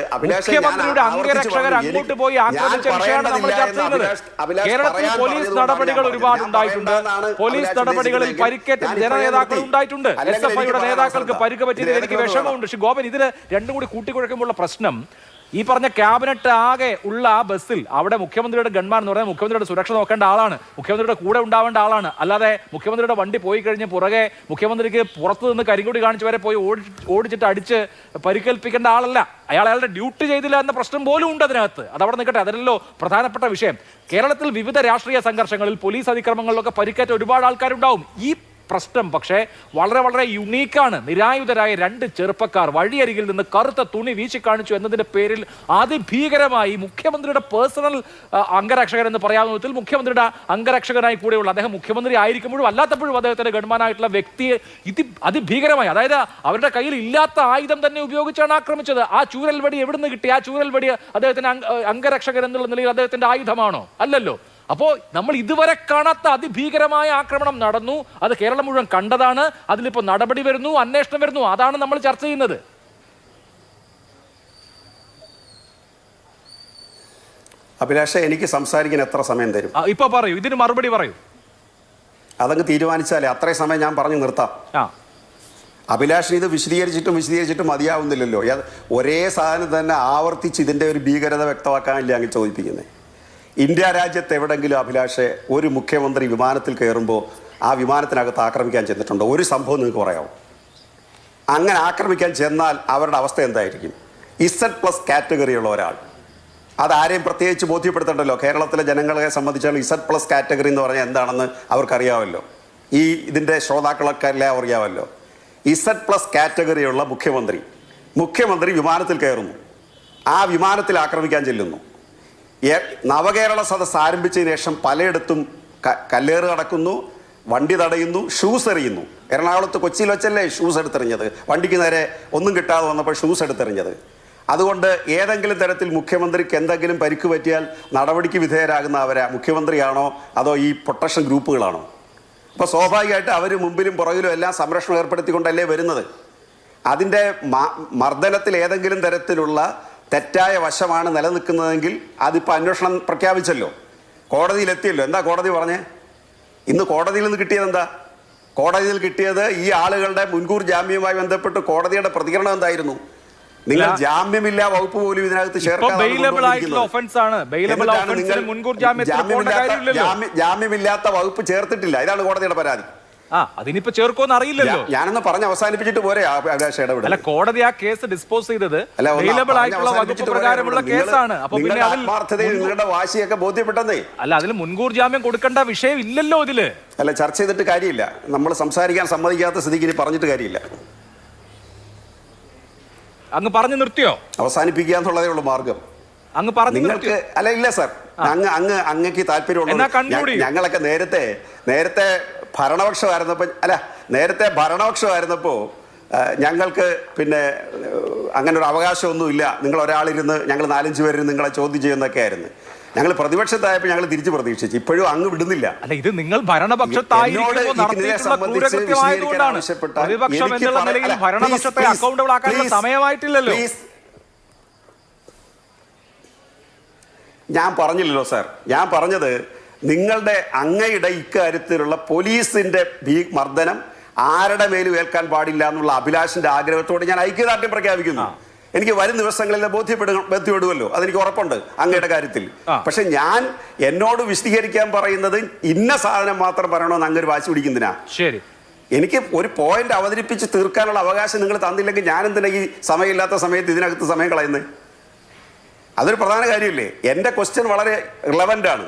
മുഖ്യമന്ത്രിയുടെ അംഗരക്ഷകർ അങ്ങോട്ട് പോയി ആക്രമിച്ച വിഷയമാണ് നമ്മൾ ചർച്ച ചെയ്യുന്നത്. കേരളത്തിൽ പോലീസ് നടപടികൾ ഒരുപാട് ഉണ്ടായിട്ടുണ്ട്. പോലീസ് നടപടികളിൽ പരിക്കേറ്റ ജനനേതാക്കൾ ഉണ്ടായിട്ടുണ്ട്. SFIയുടെ നേതാക്കൾക്ക് പരിക്ക് പറ്റിയതിൽ എനിക്ക് വിഷമമുണ്ട്. പക്ഷെ ഗോപൻ, ഇതിന് രണ്ടും കൂടി കൂട്ടിക്കുഴക്കുമ്പോഴുള്ള പ്രശ്നം, ഈ പറഞ്ഞ ക്യാബിനറ്റ് ആകെ ഉള്ള ആ ബസ്സിൽ അവിടെ മുഖ്യമന്ത്രിയുടെ ഗൺമാൻ എന്ന് പറഞ്ഞാൽ മുഖ്യമന്ത്രിയുടെ സുരക്ഷ നോക്കേണ്ട ആളാണ്, മുഖ്യമന്ത്രിയുടെ കൂടെ ഉണ്ടാവേണ്ട ആളാണ്. അല്ലാതെ മുഖ്യമന്ത്രിയുടെ വണ്ടി പോയി കഴിഞ്ഞ് പുറകെ മുഖ്യമന്ത്രിക്ക് പുറത്തു നിന്ന് കരിങ്കൊടി കാണിച്ച് വരെ പോയി ഓടിച്ചിട്ട് അടിച്ച് പരിക്കേൽപ്പിക്കേണ്ട ആളല്ല. അയാളുടെ ഡ്യൂട്ടി ചെയ്തില്ല എന്ന പ്രശ്നം പോലും ഉണ്ട് അതിനകത്ത്. അതവിടെ നിൽക്കട്ടെ, അതല്ലോ പ്രധാനപ്പെട്ട വിഷയം. കേരളത്തിൽ വിവിധ രാഷ്ട്രീയ സംഘർഷങ്ങളിൽ, പോലീസ് അതിക്രമങ്ങളിലൊക്കെ പരിക്കേറ്റ ഒരുപാട് ആൾക്കാരുണ്ടാവും. ഈ പ്രശ്നം പക്ഷേ വളരെ വളരെ യുണീക്കാണ്. നിരായുധരായ രണ്ട് ചെറുപ്പക്കാർ വഴിയരികിൽ നിന്ന് കറുത്ത തുണി വീശി കാണിച്ചു എന്നതിന്റെ പേരിൽ അതിഭീകരമായി മുഖ്യമന്ത്രിയുടെ പേഴ്സണൽ അംഗരക്ഷകൻ എന്ന് പറയാവുന്ന വിധത്തിൽ മുഖ്യമന്ത്രിയുടെ അംഗരക്ഷകനായി കൂടെയുള്ള അദ്ദേഹം മുഖ്യമന്ത്രി ആയിരിക്കുമ്പോഴും അല്ലാത്തപ്പോഴും അദ്ദേഹത്തിന്റെ ഗൺമാനായിട്ടുള്ള വ്യക്തിയെ അതിഭീകരമായി, അതായത് അവരുടെ കയ്യിൽ ഇല്ലാത്ത ആയുധം തന്നെ ഉപയോഗിച്ചാണ് ആക്രമിച്ചത്. ആ ചൂരൽ വടി എവിടുന്ന് കിട്ടി? ആ ചൂരൽ വടി അദ്ദേഹത്തിന് അംഗരക്ഷകൻ എന്നുള്ള നിലയിൽ അദ്ദേഹത്തിന്റെ ആയുധമാണോ? അല്ലല്ലോ. അപ്പോൾ നമ്മൾ ഇതുവരെ കാണാത്ത അതിഭീകരമായ ആക്രമണം നടന്നു. അത് കേരളം മുഴുവൻ കണ്ടതാണ്. അതിലിപ്പോൾ നടപടി വരുന്നു, അന്വേഷണം വരുന്നു. അതാണ് നമ്മൾ ചർച്ച ചെയ്യുന്നത്. അഭിലാഷ, എനിക്ക് സംസാരിക്കാൻ എത്ര സമയം തരും? ഇപ്പൊ പറയൂ, ഇതിന് മറുപടി പറയൂ. അതങ്ങ് തീരുമാനിച്ചാലേ അത്രയും സമയം ഞാൻ പറഞ്ഞു നിർത്താം. അഭിലാഷിന് ഇത് വിശദീകരിച്ചിട്ടും മതിയാവുന്നില്ലല്ലോ. ഒരേ സാധനം തന്നെ ആവർത്തിച്ച് ഇതിൻ്റെ ഒരു ഭീകരത വ്യക്തമാക്കാനില്ല അങ്ങ് ചോദിപ്പിക്കുന്നത്. ഇന്ത്യ രാജ്യത്ത് എവിടെങ്കിലും അഭിലാഷെ ഒരു മുഖ്യമന്ത്രി വിമാനത്തിൽ കയറുമ്പോൾ ആ വിമാനത്തിനകത്ത് ആക്രമിക്കാൻ ചെന്നിട്ടുണ്ടോ? ഒരു സംഭവം നിങ്ങൾക്ക് പറയാമോ? അങ്ങനെ ആക്രമിക്കാൻ ചെന്നാൽ അവരുടെ അവസ്ഥ എന്തായിരിക്കും? Z+ കാറ്റഗറിയുള്ള ഒരാൾ, അതാരെയും പ്രത്യേകിച്ച് ബോധ്യപ്പെടുത്തണ്ടല്ലോ. കേരളത്തിലെ ജനങ്ങളെ സംബന്ധിച്ചാൽ Z+ കാറ്റഗറി എന്ന് പറഞ്ഞാൽ എന്താണെന്ന് അവർക്കറിയാമല്ലോ. ഇതിൻ്റെ ശ്രോതാക്കളൊക്കെ എല്ലാം അറിയാമല്ലോ. Z+ കാറ്റഗറിയുള്ള മുഖ്യമന്ത്രി വിമാനത്തിൽ കയറുന്നു. ആ വിമാനത്തിൽ ആക്രമിക്കാൻ ചെല്ലുന്നു. നവകേരള സദസ്സ് ആരംഭിച്ചതിന് ശേഷം പലയിടത്തും കല്ലേറ് നടക്കുന്നു, വണ്ടി തടയുന്നു, ഷൂസ് എറിയുന്നു. എറണാകുളത്ത് കൊച്ചിയിൽ വെച്ചല്ലേ ഷൂസ് എടുത്തെറിഞ്ഞത്? വണ്ടിക്ക് നേരെ ഒന്നും കിട്ടാതെ വന്നപ്പോൾ ഷൂസ് എടുത്തെറിഞ്ഞത്. അതുകൊണ്ട് ഏതെങ്കിലും തരത്തിൽ മുഖ്യമന്ത്രിക്ക് എന്തെങ്കിലും പരിക്ക് പറ്റിയാൽ നടപടിക്ക് വിധേയരാകുന്ന മുഖ്യമന്ത്രിയാണോ അതോ ഈ പ്രൊട്ടക്ഷൻ ഗ്രൂപ്പുകളാണോ? അപ്പോൾ സ്വാഭാവികമായിട്ട് അവർ മുമ്പിലും പുറകിലും എല്ലാം സംരക്ഷണം ഏർപ്പെടുത്തിക്കൊണ്ടല്ലേ വരുന്നത്. അതിൻ്റെ മർദ്ദനത്തിൽ ഏതെങ്കിലും തരത്തിലുള്ള തെറ്റായ വശമാണ് നിലനിൽക്കുന്നതെങ്കിൽ അതിപ്പോൾ അന്വേഷണം പ്രഖ്യാപിച്ചല്ലോ, കോടതിയിലെത്തിയല്ലോ. എന്താ കോടതി പറഞ്ഞേ? ഇന്ന് കോടതിയിൽ നിന്ന് കിട്ടിയത് എന്താ? കോടതിയിൽ കിട്ടിയത് ഈ ആളുകളുടെ മുൻകൂർ ജാമ്യവുമായി ബന്ധപ്പെട്ട് കോടതിയുടെ പ്രതികരണം എന്തായിരുന്നു? നിങ്ങൾ ജാമ്യമില്ലാ വകുപ്പ് പോലും ഇതിനകത്ത് ജാമ്യമില്ലാത്ത വകുപ്പ് ചേർത്തിട്ടില്ല. ഇതാണ് കോടതിയുടെ പരാതി. അതിനിപ്പോ ചേർക്കോന്ന് അറിയില്ലല്ലോ. ഞാനൊന്ന് പറഞ്ഞ് അവസാനിപ്പിച്ചിട്ട് പോരെ അല്ല, കോടതി ആ കേസ് ഡിസ്പോസ് ചെയ്തത് പ്രകാരമുള്ള കേസാണ്. അപ്പൊ പിന്നെ നിങ്ങളുടെ വാശിയൊക്കെ ബോധ്യപ്പെട്ടതേ അല്ല, അതിൽ മുൻകൂർ ജാമ്യം കൊടുക്കേണ്ട വിഷയം ഇല്ലല്ലോ ഇതില്. അല്ല, ചർച്ച ചെയ്തിട്ട് കാര്യമില്ല. നമ്മൾ സംസാരിക്കാൻ സമ്മതിക്കാത്ത സ്ഥിതിക്ക് ഇനി പറഞ്ഞിട്ട് കാര്യമില്ല. അങ്ങ് പറഞ്ഞു നിർത്തിയോ? അവസാനിപ്പിക്കുക എന്നുള്ളതേ ഉള്ളൂ മാർഗം. അങ്ങ് പറഞ്ഞു നിങ്ങൾക്ക് അല്ല, ഇല്ല സാർ, അങ്ങക്ക് താല്പര്യമുള്ള ഞങ്ങളൊക്കെ നേരത്തെ ഭരണപക്ഷമായിരുന്നപ്പോൾ ഞങ്ങൾക്ക് പിന്നെ അങ്ങനെ ഒരു അവകാശമൊന്നുമില്ല. നിങ്ങൾ ഒരാളിരുന്ന് ഞങ്ങൾ 4-5 പേരിന് നിങ്ങളെ ചോദ്യം ചെയ്യുന്നൊക്കെ ആയിരുന്നു. ഞങ്ങൾ പ്രതിപക്ഷത്തായപ്പോൾ ഞങ്ങൾ തിരിച്ചു പ്രതീക്ഷിച്ചു. ഇപ്പോഴും അങ്ങ് വിടുന്നില്ല. അല്ല, ഇത് നിങ്ങൾ സമയമായിട്ടില്ലല്ലോ. ഞാൻ പറഞ്ഞില്ലല്ലോ സാർ. ഞാൻ പറഞ്ഞത് നിങ്ങളുടെ അങ്ങയുടെ ഇക്കാര്യത്തിലുള്ള പോലീസിന്റെ മർദ്ദനം ആരുടെ മേലും ഏൽക്കാൻ പാടില്ല എന്നുള്ള അഭിലാഷിന്റെ ആഗ്രഹത്തോട് ഞാൻ ഐക്യദാർഢ്യം പ്രഖ്യാപിക്കുന്നു. എനിക്ക് വരും ദിവസങ്ങളിൽ ബോധ്യപ്പെടുമല്ലോ, അതെനിക്ക് ഉറപ്പുണ്ട് അങ്ങയുടെ കാര്യത്തിൽ. പക്ഷെ ഞാൻ എന്നോട് വിശദീകരിക്കാൻ പറയുന്നത് ഇന്ന സാധനം മാത്രം പറയണമെന്ന് അങ്ങൊരു വാശി പിടിക്കുന്നതിനാ. ശരി, എനിക്ക് ഒരു പോയിന്റ് അവതരിപ്പിച്ച് തീർക്കാനുള്ള അവകാശം നിങ്ങൾ തന്നില്ലെങ്കിൽ ഞാൻ എന്തിനാ ഈ സമയമില്ലാത്ത സമയത്ത് ഇതിനകത്ത് സമയം കളയുന്നത്? അതൊരു പ്രധാന കാര്യമില്ലേ? എൻ്റെ ക്വസ്റ്റ്യൻ വളരെ റിലവൻ്റ് ആണ്.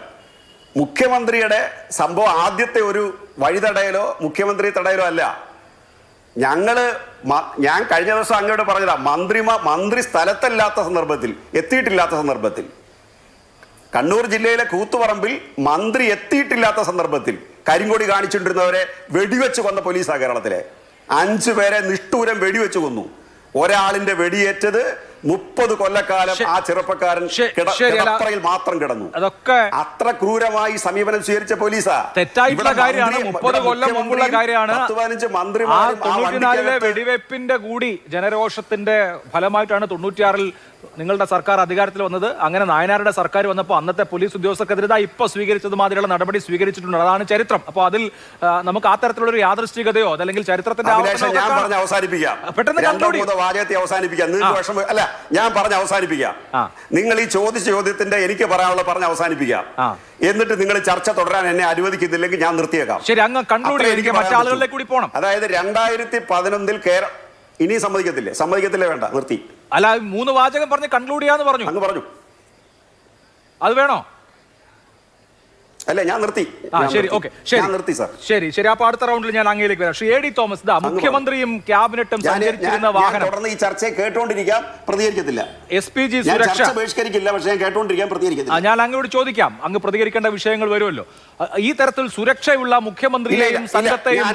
മുഖ്യമന്ത്രിയുടെ സംഭവം ആദ്യത്തെ ഒരു വഴിതടയലോ മുഖ്യമന്ത്രി തടയലോ അല്ല. ഞാൻ കഴിഞ്ഞ ദിവസം അങ്ങോട്ട് പറഞ്ഞതാ, മന്ത്രി സ്ഥലത്തല്ലാത്ത സന്ദർഭത്തിൽ, എത്തിയിട്ടില്ലാത്ത സന്ദർഭത്തിൽ, കണ്ണൂർ ജില്ലയിലെ കൂത്തുപറമ്പിൽ മന്ത്രി എത്തിയിട്ടില്ലാത്ത സന്ദർഭത്തിൽ കരിങ്കൊടി കാണിച്ചുകൊണ്ടിരുന്നവരെ വെടിവെച്ച് കൊന്ന പോലീസാണ് കേരളത്തിലെ. 5 പേരെ നിഷ്ഠൂരം വെടിവെച്ച് കൊന്നു. ഒരാളിന്റെ വെടിയേറ്റത് 30 കൊല്ലക്കാലം ആ ചെറുപ്പക്കാരൻ കിടപ്പറയിൽ മാത്രം കിടന്നു. അതൊക്കെ അത്ര ക്രൂരമായി സമീപനം സ്വീകരിച്ച പോലീസാ. തെറ്റായിട്ടുള്ള കാര്യമാണ്. 30 കൊല്ലം മുമ്പുള്ള കാര്യമാണ്. 10-15 മന്ത്രിമാരും 94-ലെ വെടിവെപ്പിന്റെ കൂടി ജനരോഷത്തിന്റെ ഫലമായിട്ടാണ് 96-ൽ നിങ്ങളുടെ സർക്കാർ അധികാരത്തിൽ വന്നത്. അങ്ങനെ നായനാരുടെ സർക്കാർ വന്നപ്പോൾ അന്നത്തെ പോലീസ് ഉദ്യോഗസ്ഥർക്കെതിരെ ഇപ്പൊ സ്വീകരിച്ചത് മാതിരിയുള്ള നടപടി സ്വീകരിച്ചിട്ടുണ്ട്. അതാണ് ചരിത്രം. അപ്പോൾ അതിൽ നമുക്ക് ആ തരത്തിലുള്ള ഒരു യാദൃശ്ചികതയോ അതല്ലെങ്കിൽ ചരിത്രത്തിന്റെ പെട്ടെന്ന് ഞാൻ പറഞ്ഞ് അവസാനിപ്പിക്കാം. നിങ്ങൾ ഈ ചോദിച്ച ചോദ്യത്തിന്റെ എനിക്ക് പറയാനുള്ള പറഞ്ഞ് അവസാനിപ്പിക്കാം. എന്നിട്ട് നിങ്ങൾ ചർച്ച തുടരാൻ എന്നെ അനുവദിക്കുന്നില്ലെങ്കിൽ ഞാൻ നിർത്തിയേക്കാം. ശരി, അങ്ങ് കൺക്ലൂഡ് എനിക്ക് മറ്റാളുകളിലേക്ക് കൂടി പോകണം. അതായത് 2011 ഇനി സമ്മതിക്കത്തില്ലേ വേണ്ട, നിർത്തി. അല്ല, 3 വാചകം പറഞ്ഞ് കൺക്ലൂഡ് ചെയ്യാന്ന് പറഞ്ഞു. അങ്ങ് പറഞ്ഞു അത് വേണോ? അല്ലേ, ഞാൻ നിർത്തി. ശരി, ഓക്കെ, നിർത്തി സാർ. ശരി. അപ്പൊ അടുത്ത റൗണ്ടിൽ ഞാൻ അങ്ങയിലേക്ക് വരാം. ശ്രീ A.D. തോമസ്, മുഖ്യമന്ത്രിയും ക്യാബിനറ്റും സഞ്ചരിച്ചിരുന്ന വാഹനം തുടർന്ന് ഈ ചർച്ചയെ കേട്ടോണ്ടിരിക്കാം, പ്രതികരിക്കത്തില്ല. SPG സുരക്ഷ ബഹിഷ്കരിക്കില്ല, പക്ഷേ ഞാൻ കേട്ടോണ്ടിരിക്കാൻ പ്രതികരിക്കത്തില്ല. ഞാൻ അങ്ങോട്ട് ചോദിക്കാം, അങ്ങ് പ്രതികരിക്കേണ്ട വിഷയങ്ങൾ വരുമല്ലോ. ഈ തരത്തിൽ സുരക്ഷയുള്ള മുഖ്യമന്ത്രിയെയും സംഘത്തെയും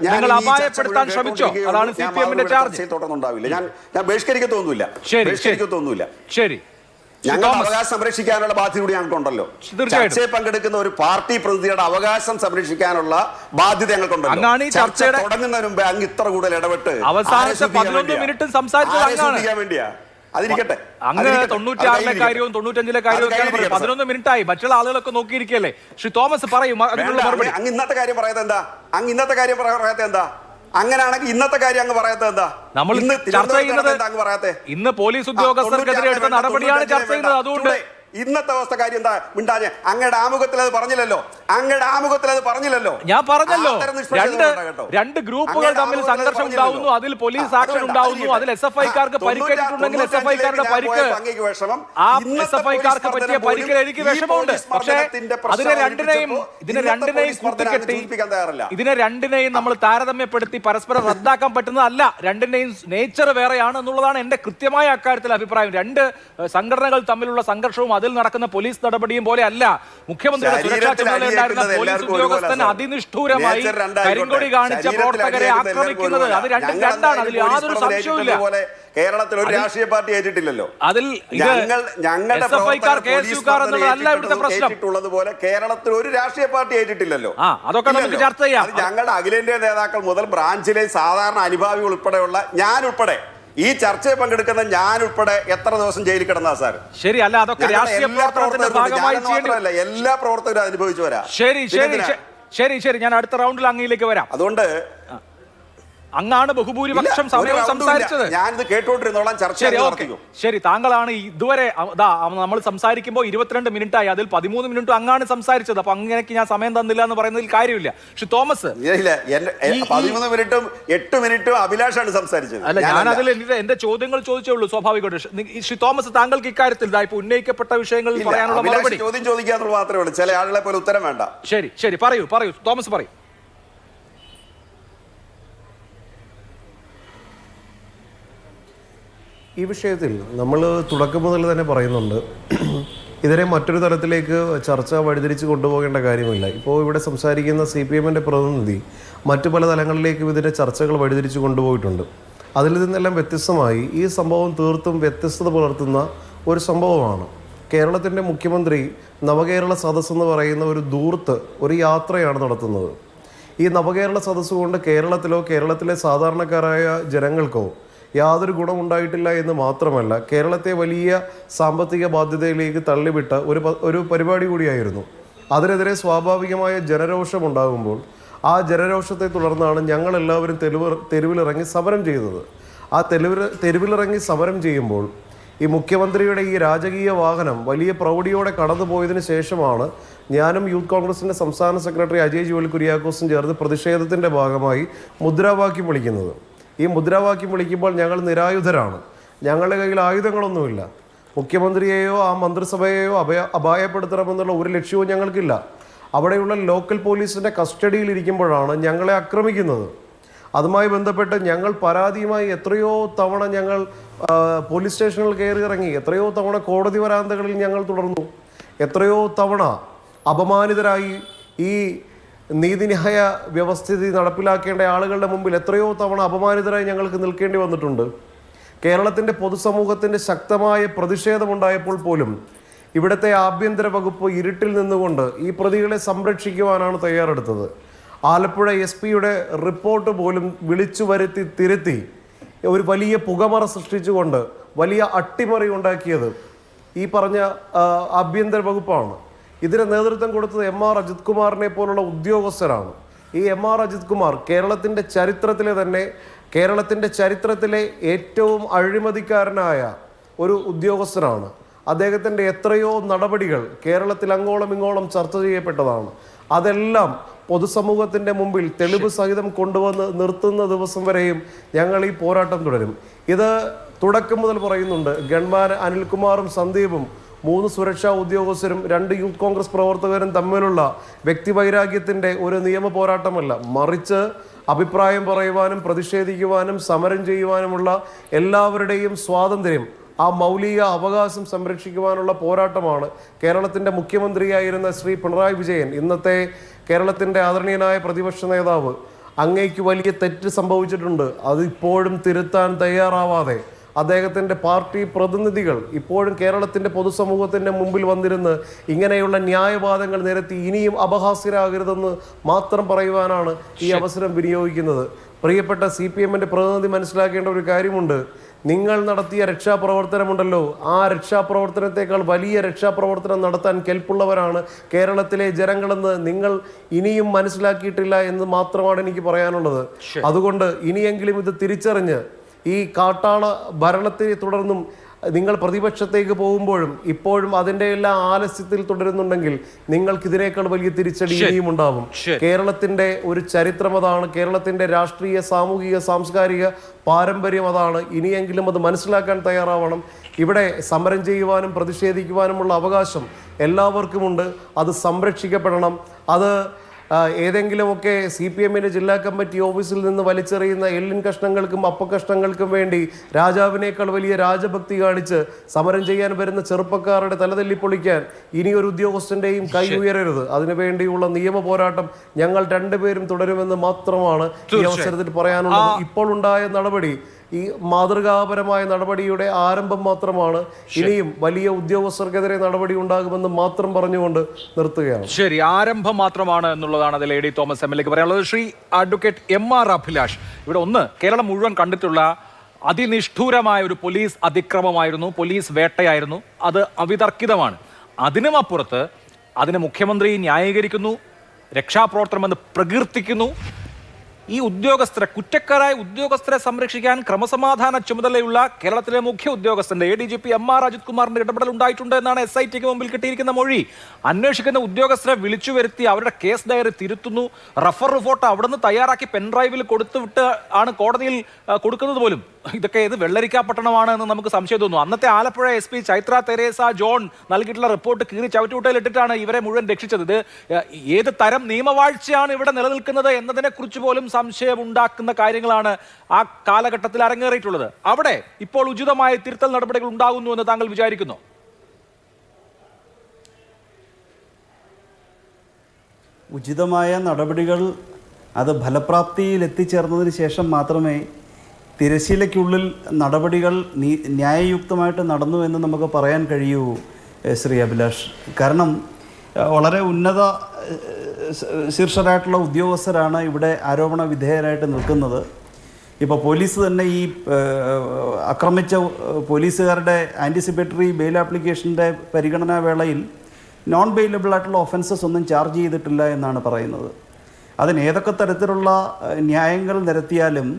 ഞങ്ങൾ അപായപ്പെടുത്താൻ ശ്രമിച്ചോ? അതാണ് CPM-ന്റെ ചാർജ്. തുടർന്നുണ്ടാവില്ല. ഞാൻ ബഹിഷ്കരിക്കത്തൊന്നുമില്ല. ശരി, ഞങ്ങളുടെ അവകാശം സംരക്ഷിക്കാനുള്ള ബാധ്യത കൂടി ഞങ്ങൾക്കുണ്ടല്ലോ. ചർച്ചയിൽ പങ്കെടുക്കുന്ന ഒരു പാർട്ടി പ്രതിനിധിയുടെ അവകാശം സംരക്ഷിക്കാനുള്ള ബാധ്യത ഞങ്ങൾക്കുണ്ടല്ലോ. ചർച്ച തുടങ്ങുന്നതിന് മുമ്പ് അങ്ങ് ഇത്ര കൂടുതൽ ഇടപെട്ട് അവസാനത്തെ 11 മിനിറ്റ് സംസാരിക്കാൻ വേണ്ടിയാ. അതിരിക്കട്ടെ, അങ്ങ് 96-ലെ കാര്യവും 95-ലെ കാര്യവും 11 മിനിറ്റായി. മറ്റുള്ള ആളുകളൊക്കെ നോക്കിയിരിക്കല്ലേ. ശ്രീ തോമസ് പറയും അതിനുള്ള മറുപടി. അങ്ങ് ഇന്നത്തെ കാര്യം പറയാത്ത എന്താ? അങ്ങനെയാണെങ്കിൽ ഇന്നത്തെ കാര്യം അങ്ങ് പറയാത്തത് എന്താ? നമ്മൾ ചർച്ച ചെയ്യുന്നത് ഇന്ന് പോലീസ് ഉദ്യോഗസ്ഥർക്കെതിരെ എടുത്ത നടപടിയാണ് ചർച്ച ചെയ്യുന്നത്. അതുകൊണ്ട് ഇന്നത്തെ അവസ്ഥ കാര്യം എന്താ മിണ്ടാഞ്ഞ്? അങ്ങയുടെ ആമുഖത്തിൽ അത് പറഞ്ഞില്ലല്ലോ. ഞാൻ പറഞ്ഞല്ലോ, രണ്ട് ഗ്രൂപ്പുകൾ തമ്മിൽ സംഘർഷം ഉണ്ടാവുന്നു, അതിൽ പോലീസ് ആക്ഷൻ ഉണ്ടാവുന്നു, അതിൽ SFI-ക്കാർക്ക് പരിക്കേറ്റിട്ടുണ്ടെങ്കിൽ SFI-ക്കാരുടെ പരിക്ക്, ആ SFI-ക്കാർക്ക് പറ്റിയ പരിക്കിൽ എനിക്ക് വിഷമമുണ്ട്. പക്ഷേ ഇതിനെ രണ്ടിനെയും നമ്മൾ താരതമ്യപ്പെടുത്തി പരസ്പരം റദ്ദാക്കാൻ പറ്റുന്നതല്ല. രണ്ടിന്റെയും നേച്ചർ വേറെയാണ് എന്നുള്ളതാണ് എന്റെ കൃത്യമായ അക്കാര്യത്തിൽ അഭിപ്രായം. രണ്ട് സംഘടനകൾ തമ്മിലുള്ള സംഘർഷവും അതിൽ നടക്കുന്ന പോലീസ് നടപടിയും പോലെ അല്ല. മുഖ്യമന്ത്രിയുടെ സുരക്ഷാ ചുമതലയുണ്ടായിരുന്ന പോലീസ് ഉദ്യോഗസ്ഥൻ അതിനിഷ്ഠൂരമായി കരിങ്കൊടി കാണിച്ച പ്രവർത്തകരെ ആക്രമിക്കുന്നത്, അത് രണ്ടാണ്. അതിൽ യാതൊരു സംശയവുമില്ല. കേരളത്തിൽ ഒരു രാഷ്ട്രീയ പാർട്ടി ഏറ്റിട്ടില്ലല്ലോ. അതിൽ ഞങ്ങളുടെ പോലെ കേരളത്തിൽ ഒരു രാഷ്ട്രീയ പാർട്ടി ഏറ്റിട്ടില്ലല്ലോ. അതൊക്കെ നമുക്ക് ചർച്ച ചെയ്യാം. ഞങ്ങളുടെ അഖിലേന്ത്യാ നേതാക്കൾ മുതൽ ബ്രാഞ്ചിലെ സാധാരണ അനുഭാവികൾ ഉൾപ്പെടെയുള്ള ഞാൻ ഉൾപ്പെടെ ഈ ചർച്ചയിൽ പങ്കെടുക്കുന്ന ഞാൻ ഉൾപ്പെടെ എത്ര ദിവസം ജയിലിൽ കിടന്നാ സാർ? ശരി, അല്ല അതൊക്കെ രാഷ്ട്രീയ പ്രവർത്തനത്തിന്റെ ഭാഗമായി എല്ലാ പ്രവർത്തകരും അനുഭവിച്ചു വരാം. ശരി, ഞാൻ അടുത്ത റൗണ്ടിൽ അങ്ങയിലേക്ക് വരാം. അതുകൊണ്ട് അങ്ങാണ് ബഹുഭൂരിപക്ഷം സമയം സംസാരിച്ചത്. ഞാനിത് കേട്ടോണ്ടിരുന്നോളാം. ശരി, താങ്കളാണ് ഇതുവരെ നമ്മൾ സംസാരിക്കുമ്പോൾ 22 മിനിറ്റായി, അതിൽ 13 മിനിറ്റ് അങ്ങാണ് സംസാരിച്ചത്. അപ്പൊ അങ്ങനെയൊക്കെ ഞാൻ സമയം തന്നില്ല എന്ന് പറയുന്നതിൽ കാര്യമില്ല. പക്ഷെ തോമസ് 13 മിനിറ്റും 8 മിനിറ്റും അഭിലാഷാണ് സംസാരിച്ചത്. അല്ല, ഞാൻ അതിൽ എന്റെ ചോദ്യങ്ങൾ ചോദിച്ചേ ഉള്ളൂ. സ്വാഭാവികമായിട്ട് ശ്രീ തോമസ്, താങ്കൾക്ക് ഇക്കാര്യത്തിൽ ഇപ്പൊ ഉന്നയിക്കപ്പെട്ട വിഷയങ്ങളിൽ പറയാനുള്ള മറുപടി ചോദ്യം ചോദിക്കാന്നുള്ളത് മാത്രമേ ഉള്ളൂ. ചില ആളുകളെ പോലെ ഉത്തരം വേണ്ട. ശരി, പറയൂ തോമസ്, പറയൂ. ഈ വിഷയത്തിൽ നമ്മൾ തുടക്കം മുതൽ തന്നെ പറയുന്നുണ്ട്, ഇതിനെ മറ്റൊരു തലത്തിലേക്ക് ചർച്ച വഴിതിരിച്ച് കൊണ്ടുപോകേണ്ട കാര്യമില്ല. ഇപ്പോൾ ഇവിടെ സംസാരിക്കുന്ന CPM-ൻ്റെ പ്രതിനിധി മറ്റു പല തലങ്ങളിലേക്കും ഇതിൻ്റെ ചർച്ചകൾ വഴിതിരിച്ച് കൊണ്ടുപോയിട്ടുണ്ട്. അതിൽ നിന്നെല്ലാം വ്യത്യസ്തമായി ഈ സംഭവം തീർത്തും വ്യത്യസ്തത പുലർത്തുന്ന ഒരു സംഭവമാണ്. കേരളത്തിൻ്റെ മുഖ്യമന്ത്രി നവകേരള സദസ്സ് എന്ന് പറയുന്ന ഒരു ദൂർത്ത്, ഒരു യാത്രയാണ് നടത്തുന്നത്. ഈ നവകേരള സദസ്സ് കൊണ്ട് കേരളത്തിലെ സാധാരണക്കാരായ ജനങ്ങൾക്കോ യാതൊരു ഗുണമുണ്ടായിട്ടില്ല എന്ന് മാത്രമല്ല, കേരളത്തെ വലിയ സാമ്പത്തിക ബാധ്യതയിലേക്ക് തള്ളിവിട്ട ഒരു പരിപാടി കൂടിയായിരുന്നു. അതിനെതിരെ സ്വാഭാവികമായ ജനരോഷമുണ്ടാകുമ്പോൾ ആ ജനരോഷത്തെ തുടർന്നാണ് ഞങ്ങളെല്ലാവരും തെരുവിലിറങ്ങി സമരം ചെയ്തത്. ആ തെരുവിലിറങ്ങി സമരം ചെയ്യുമ്പോൾ ഈ മുഖ്യമന്ത്രിയുടെ ഈ രാജകീയ വാഹനം വലിയ പ്രൗഢിയോടെ കടന്നു പോയതിനു ശേഷമാണ് ഞാനും യൂത്ത് കോൺഗ്രസിൻ്റെ സംസ്ഥാന സെക്രട്ടറി അജയ് ജുവൽ കുര്യാക്കോസും ചേർന്ന് പ്രതിഷേധത്തിൻ്റെ ഭാഗമായി മുദ്രാവാക്യം വിളിക്കുന്നത്. ഈ മുദ്രാവാക്യം വിളിക്കുമ്പോൾ ഞങ്ങൾ നിരായുധരാണ്. ഞങ്ങളുടെ കയ്യിൽ ആയുധങ്ങളൊന്നുമില്ല. മുഖ്യമന്ത്രിയെയോ ആ മന്ത്രിസഭയെയോ അപായപ്പെടുത്തണമെന്നുള്ള ഒരു ലക്ഷ്യവും ഞങ്ങൾക്കില്ല. അവിടെയുള്ള ലോക്കൽ പോലീസിൻ്റെ കസ്റ്റഡിയിൽ ഇരിക്കുമ്പോഴാണ് ഞങ്ങളെ ആക്രമിക്കുന്നത്. അതുമായി ബന്ധപ്പെട്ട് ഞങ്ങൾ പരാതിയുമായി എത്രയോ തവണ ഞങ്ങൾ പോലീസ് സ്റ്റേഷനിൽ കയറി ഇറങ്ങി, എത്രയോ തവണ കോടതി വരാന്തകളിൽ ഞങ്ങൾ തുടർന്നു, എത്രയോ തവണ അപമാനിതരായി ഈ നീതിന്യായ വ്യവസ്ഥിതി നടപ്പിലാക്കേണ്ട ആളുകളുടെ മുമ്പിൽ എത്രയോ തവണ അപമാനിതരായി ഞങ്ങൾക്ക് നിൽക്കേണ്ടി വന്നിട്ടുണ്ട്. കേരളത്തിൻ്റെ പൊതുസമൂഹത്തിൻ്റെ ശക്തമായ പ്രതിഷേധമുണ്ടായപ്പോൾ പോലും ഇവിടുത്തെ ആഭ്യന്തര വകുപ്പ് ഇരുട്ടിൽ നിന്നുകൊണ്ട് ഈ പ്രതികളെ സംരക്ഷിക്കുവാനാണ് തയ്യാറെടുത്തത്. ആലപ്പുഴ SP-യുടെ റിപ്പോർട്ട് പോലും വിളിച്ചു വരുത്തി തിരുത്തി ഒരു വലിയ പുകമറ സൃഷ്ടിച്ചുകൊണ്ട് വലിയ അട്ടിമറി ഉണ്ടാക്കിയത് ഈ പറഞ്ഞ ആഭ്യന്തര വകുപ്പാണ്. ഇതിന് നേതൃത്വം കൊടുത്തത് MR അജിത് കുമാറിനെ പോലുള്ള ഉദ്യോഗസ്ഥരാണ്. ഈ MR അജിത് കുമാർ കേരളത്തിൻ്റെ ചരിത്രത്തിലെ ഏറ്റവും അഴിമതിക്കാരനായ ഒരു ഉദ്യോഗസ്ഥനാണ്. അദ്ദേഹത്തിൻ്റെ എത്രയോ നടപടികൾ കേരളത്തിൽ അങ്ങോളം ഇങ്ങോളം ചർച്ച ചെയ്യപ്പെട്ടതാണ്. അതെല്ലാം പൊതുസമൂഹത്തിൻ്റെ മുമ്പിൽ തെളിവ് സഹിതം കൊണ്ടുവന്ന് നിർത്തുന്ന ദിവസം വരെയും ഞങ്ങൾ ഈ പോരാട്ടം തുടരും. ഇത് തുടക്കം മുതൽ പറയുന്നുണ്ട്. ഗൺമാൻ അനിൽകുമാറും സന്ദീപും 3 സുരക്ഷാ ഉദ്യോഗസ്ഥരും 2 യൂത്ത് കോൺഗ്രസ് പ്രവർത്തകരും തമ്മിലുള്ള വ്യക്തിവൈരാഗ്യത്തിൻ്റെ ഒരു നിയമ പോരാട്ടമല്ല, മറിച്ച് അഭിപ്രായം പറയുവാനും പ്രതിഷേധിക്കുവാനും സമരം ചെയ്യുവാനുമുള്ള എല്ലാവരുടെയും സ്വാതന്ത്ര്യം, ആ മൗലിക അവകാശം സംരക്ഷിക്കുവാനുള്ള പോരാട്ടമാണ് കേരളത്തിൻ്റെ മുഖ്യമന്ത്രിയായിരുന്ന ശ്രീ പിണറായി വിജയൻ, ഇന്നത്തെ കേരളത്തിൻ്റെ ആദരണീയനായ പ്രതിപക്ഷ നേതാവ്. അങ്ങേക്ക് വലിയ തെറ്റ് സംഭവിച്ചിട്ടുണ്ട്. അത് ഇപ്പോഴും തിരുത്താൻ തയ്യാറാവാതെ അദ്ദേഹത്തിൻ്റെ പാർട്ടി പ്രതിനിധികൾ ഇപ്പോഴും കേരളത്തിൻ്റെ പൊതുസമൂഹത്തിൻ്റെ മുമ്പിൽ വന്നിരുന്ന് ഇങ്ങനെയുള്ള ന്യായവാദങ്ങൾ നിരത്തി ഇനിയും അപഹാസ്യരാകരുതെന്ന് മാത്രം പറയുവാനാണ് ഈ അവസരം വിനിയോഗിക്കുന്നത്. പ്രിയപ്പെട്ട CPM-ൻ്റെ പ്രതിനിധി മനസ്സിലാക്കേണ്ട ഒരു കാര്യമുണ്ട്. നിങ്ങൾ നടത്തിയ രക്ഷാപ്രവർത്തനമുണ്ടല്ലോ, ആ രക്ഷാപ്രവർത്തനത്തെക്കാൾ വലിയ രക്ഷാപ്രവർത്തനം നടത്താൻ കെൽപ്പുള്ളവരാണ് കേരളത്തിലെ ജനങ്ങളെന്ന് നിങ്ങൾ ഇനിയും മനസ്സിലാക്കിയിട്ടില്ല എന്ന് മാത്രമാണ് എനിക്ക് പറയാനുള്ളത്. അതുകൊണ്ട് ഇനിയെങ്കിലും ഇത് തിരിച്ചറിഞ്ഞ് ഈ കാട്ടാള ഭരണത്തെ തുടർന്നും നിങ്ങൾ പ്രതിപക്ഷത്തേക്ക് പോകുമ്പോഴും ഇപ്പോഴും അതിൻ്റെ എല്ലാം ആലസ്യത്തിൽ തുടരുന്നുണ്ടെങ്കിൽ നിങ്ങൾക്ക് ഇതിനേക്കാൾ വലിയ തിരിച്ചടി ഇനിയും ഉണ്ടാവും. കേരളത്തിൻ്റെ ഒരു ചരിത്രം അതാണ്, കേരളത്തിൻ്റെ രാഷ്ട്രീയ സാമൂഹിക സാംസ്കാരിക പാരമ്പര്യം അതാണ്. ഇനിയെങ്കിലും അത് മനസ്സിലാക്കാൻ തയ്യാറാവണം. ഇവിടെ സമരം ചെയ്യുവാനും പ്രതിഷേധിക്കുവാനുമുള്ള അവകാശം എല്ലാവർക്കുമുണ്ട്. അത് സംരക്ഷിക്കപ്പെടണം. അത് ഏതെങ്കിലുമൊക്കെ CPM-ൻ്റെ ജില്ലാ കമ്മിറ്റി ഓഫീസിൽ നിന്ന് വലിച്ചെറിയുന്ന എല്ലിൻ കഷ്ണങ്ങൾക്കും അപ്പക്കഷ്ണങ്ങൾക്കും വേണ്ടി രാജാവിനേക്കാൾ വലിയ രാജഭക്തി കാണിച്ച് സമരം ചെയ്യാൻ വരുന്ന ചെറുപ്പക്കാരുടെ തലതല്ലി പൊളിക്കാൻ ഇനിയൊരു ഉദ്യോഗസ്ഥൻ്റെയും കൈ ഉയരരുത്. അതിനുവേണ്ടിയുള്ള നിയമ പോരാട്ടം ഞങ്ങൾ 2 പേരും തുടരുമെന്ന് മാത്രമാണ് ഈ അവസരത്തിൽ പറയാനുള്ളത്. ഇപ്പോൾ ഉണ്ടായ നടപടി ഈ മാതൃകാപരമായ നടപടിയുടെ ആരംഭം മാത്രമാണ്. ഇനിയും വലിയ ഉദ്യോഗസ്ഥർക്കെതിരെ നടപടി ഉണ്ടാകുമെന്ന് മാത്രം പറഞ്ഞുകൊണ്ട് നിർത്തുകയാണ്. ശരി, ആരംഭം മാത്രമാണ് എന്നുള്ളതാണ് അതിൽ AD തോമസ് MLA പറയാനുള്ളത്. ശ്രീ അഡ്വക്കേറ്റ് MR അഭിലാഷ്, ഇവിടെ ഒന്ന് കേരളം മുഴുവൻ കണ്ടിട്ടുള്ള അതിനിഷ്ഠൂരമായ ഒരു പോലീസ് അതിക്രമമായിരുന്നു, പോലീസ് വേട്ടയായിരുന്നു. അത് അവിതർക്കിതമാണ്. അതിനും അപ്പുറത്ത് അതിന് മുഖ്യമന്ത്രി ന്യായീകരിക്കുന്നു, രക്ഷാപ്രവർത്തനമെന്ന് പ്രകീർത്തിക്കുന്നു. ഈ ഉദ്യോഗസ്ഥരെ, കുറ്റക്കാരായ ഉദ്യോഗസ്ഥരെ സംരക്ഷിക്കാൻ ക്രമസമാധാന ചുമതലയുള്ള കേരളത്തിലെ മുഖ്യ ഉദ്യോഗസ്ഥന്റെ ADGP MR അജിത് കുമാറിന്റെ ഇടപെടൽ ഉണ്ടായിട്ടുണ്ട് എന്നാണ് SITക്ക് മുമ്പിൽ കിട്ടിയിരിക്കുന്ന മൊഴി. അന്വേഷിക്കുന്ന ഉദ്യോഗസ്ഥരെ വിളിച്ചു വരുത്തി അവരുടെ കേസ് ഡയറി തിരുത്തുന്നു, റഫർ റിപ്പോർട്ട് അവിടെ നിന്ന് തയ്യാറാക്കി പെൻഡ്രൈവിൽ കൊടുത്തുവിട്ട് ആണ് കോടതിയിൽ കൊടുക്കുന്നത് പോലും. ഇതൊക്കെ ഏത് വെള്ളരിക്കാപട്ടണമാണ് എന്ന് നമുക്ക് സംശയം തോന്നുന്നു. അന്നത്തെ Alappuzha SP Chaitra Teresa John നൽകിയിട്ടുള്ള റിപ്പോർട്ട് കീറി ചവിറ്റുകുട്ടയിലിട്ടിട്ടാണ് ഇവരെ മുഴുവൻ രക്ഷിച്ചത്. ഇത് ഏത് തരം നിയമവാഴ്ചയാണ് ഇവിടെ നിലനിൽക്കുന്നത് എന്നതിനെ കുറിച്ച് പോലും സംശയം ഉണ്ടാക്കുന്ന കാര്യങ്ങളാണ് ആ കാലഘട്ടത്തിൽ അരങ്ങേറിയിട്ടുള്ളത്. അവിടെ ഇപ്പോൾ ഉചിതമായ തിരുത്തൽ നടപടികൾ ഉണ്ടാകുന്നു എന്ന് താങ്കൾ വിചാരിക്കുന്നു? ഉചിതമായ നടപടികൾ അത് ഫലപ്രാപ്തിയിൽ എത്തിച്ചേർന്നതിന് ശേഷം മാത്രമേ തിരശ്ശീലയ്ക്കുള്ളിൽ നടപടികൾ ന്യായയുക്തമായിട്ട് നടന്നു എന്ന് നമുക്ക് പറയാൻ കഴിയൂ ശ്രീ അഭിലാഷ്. കാരണം വളരെ ഉന്നത ശീർഷരായിട്ടുള്ള ഉദ്യോഗസ്ഥരാണ് ഇവിടെ ആരോപണ വിധേയരായിട്ട് നിൽക്കുന്നത്. ഇപ്പോൾ പോലീസ് തന്നെ ഈ ആക്രമിച്ച പോലീസുകാരുടെ ആൻറ്റിസിപ്പേറ്ററി ബെയിൽ ആപ്ലിക്കേഷൻ്റെ പരിഗണനാ വേളയിൽ നോൺ ബെയിലബിളായിട്ടുള്ള ഒഫൻസസ് ഒന്നും ചാർജ് ചെയ്തിട്ടില്ല എന്നാണ് പറയുന്നത്. അതിന് ഏതൊക്കെ തരത്തിലുള്ള ന്യായങ്ങൾ നിരത്തിയാലും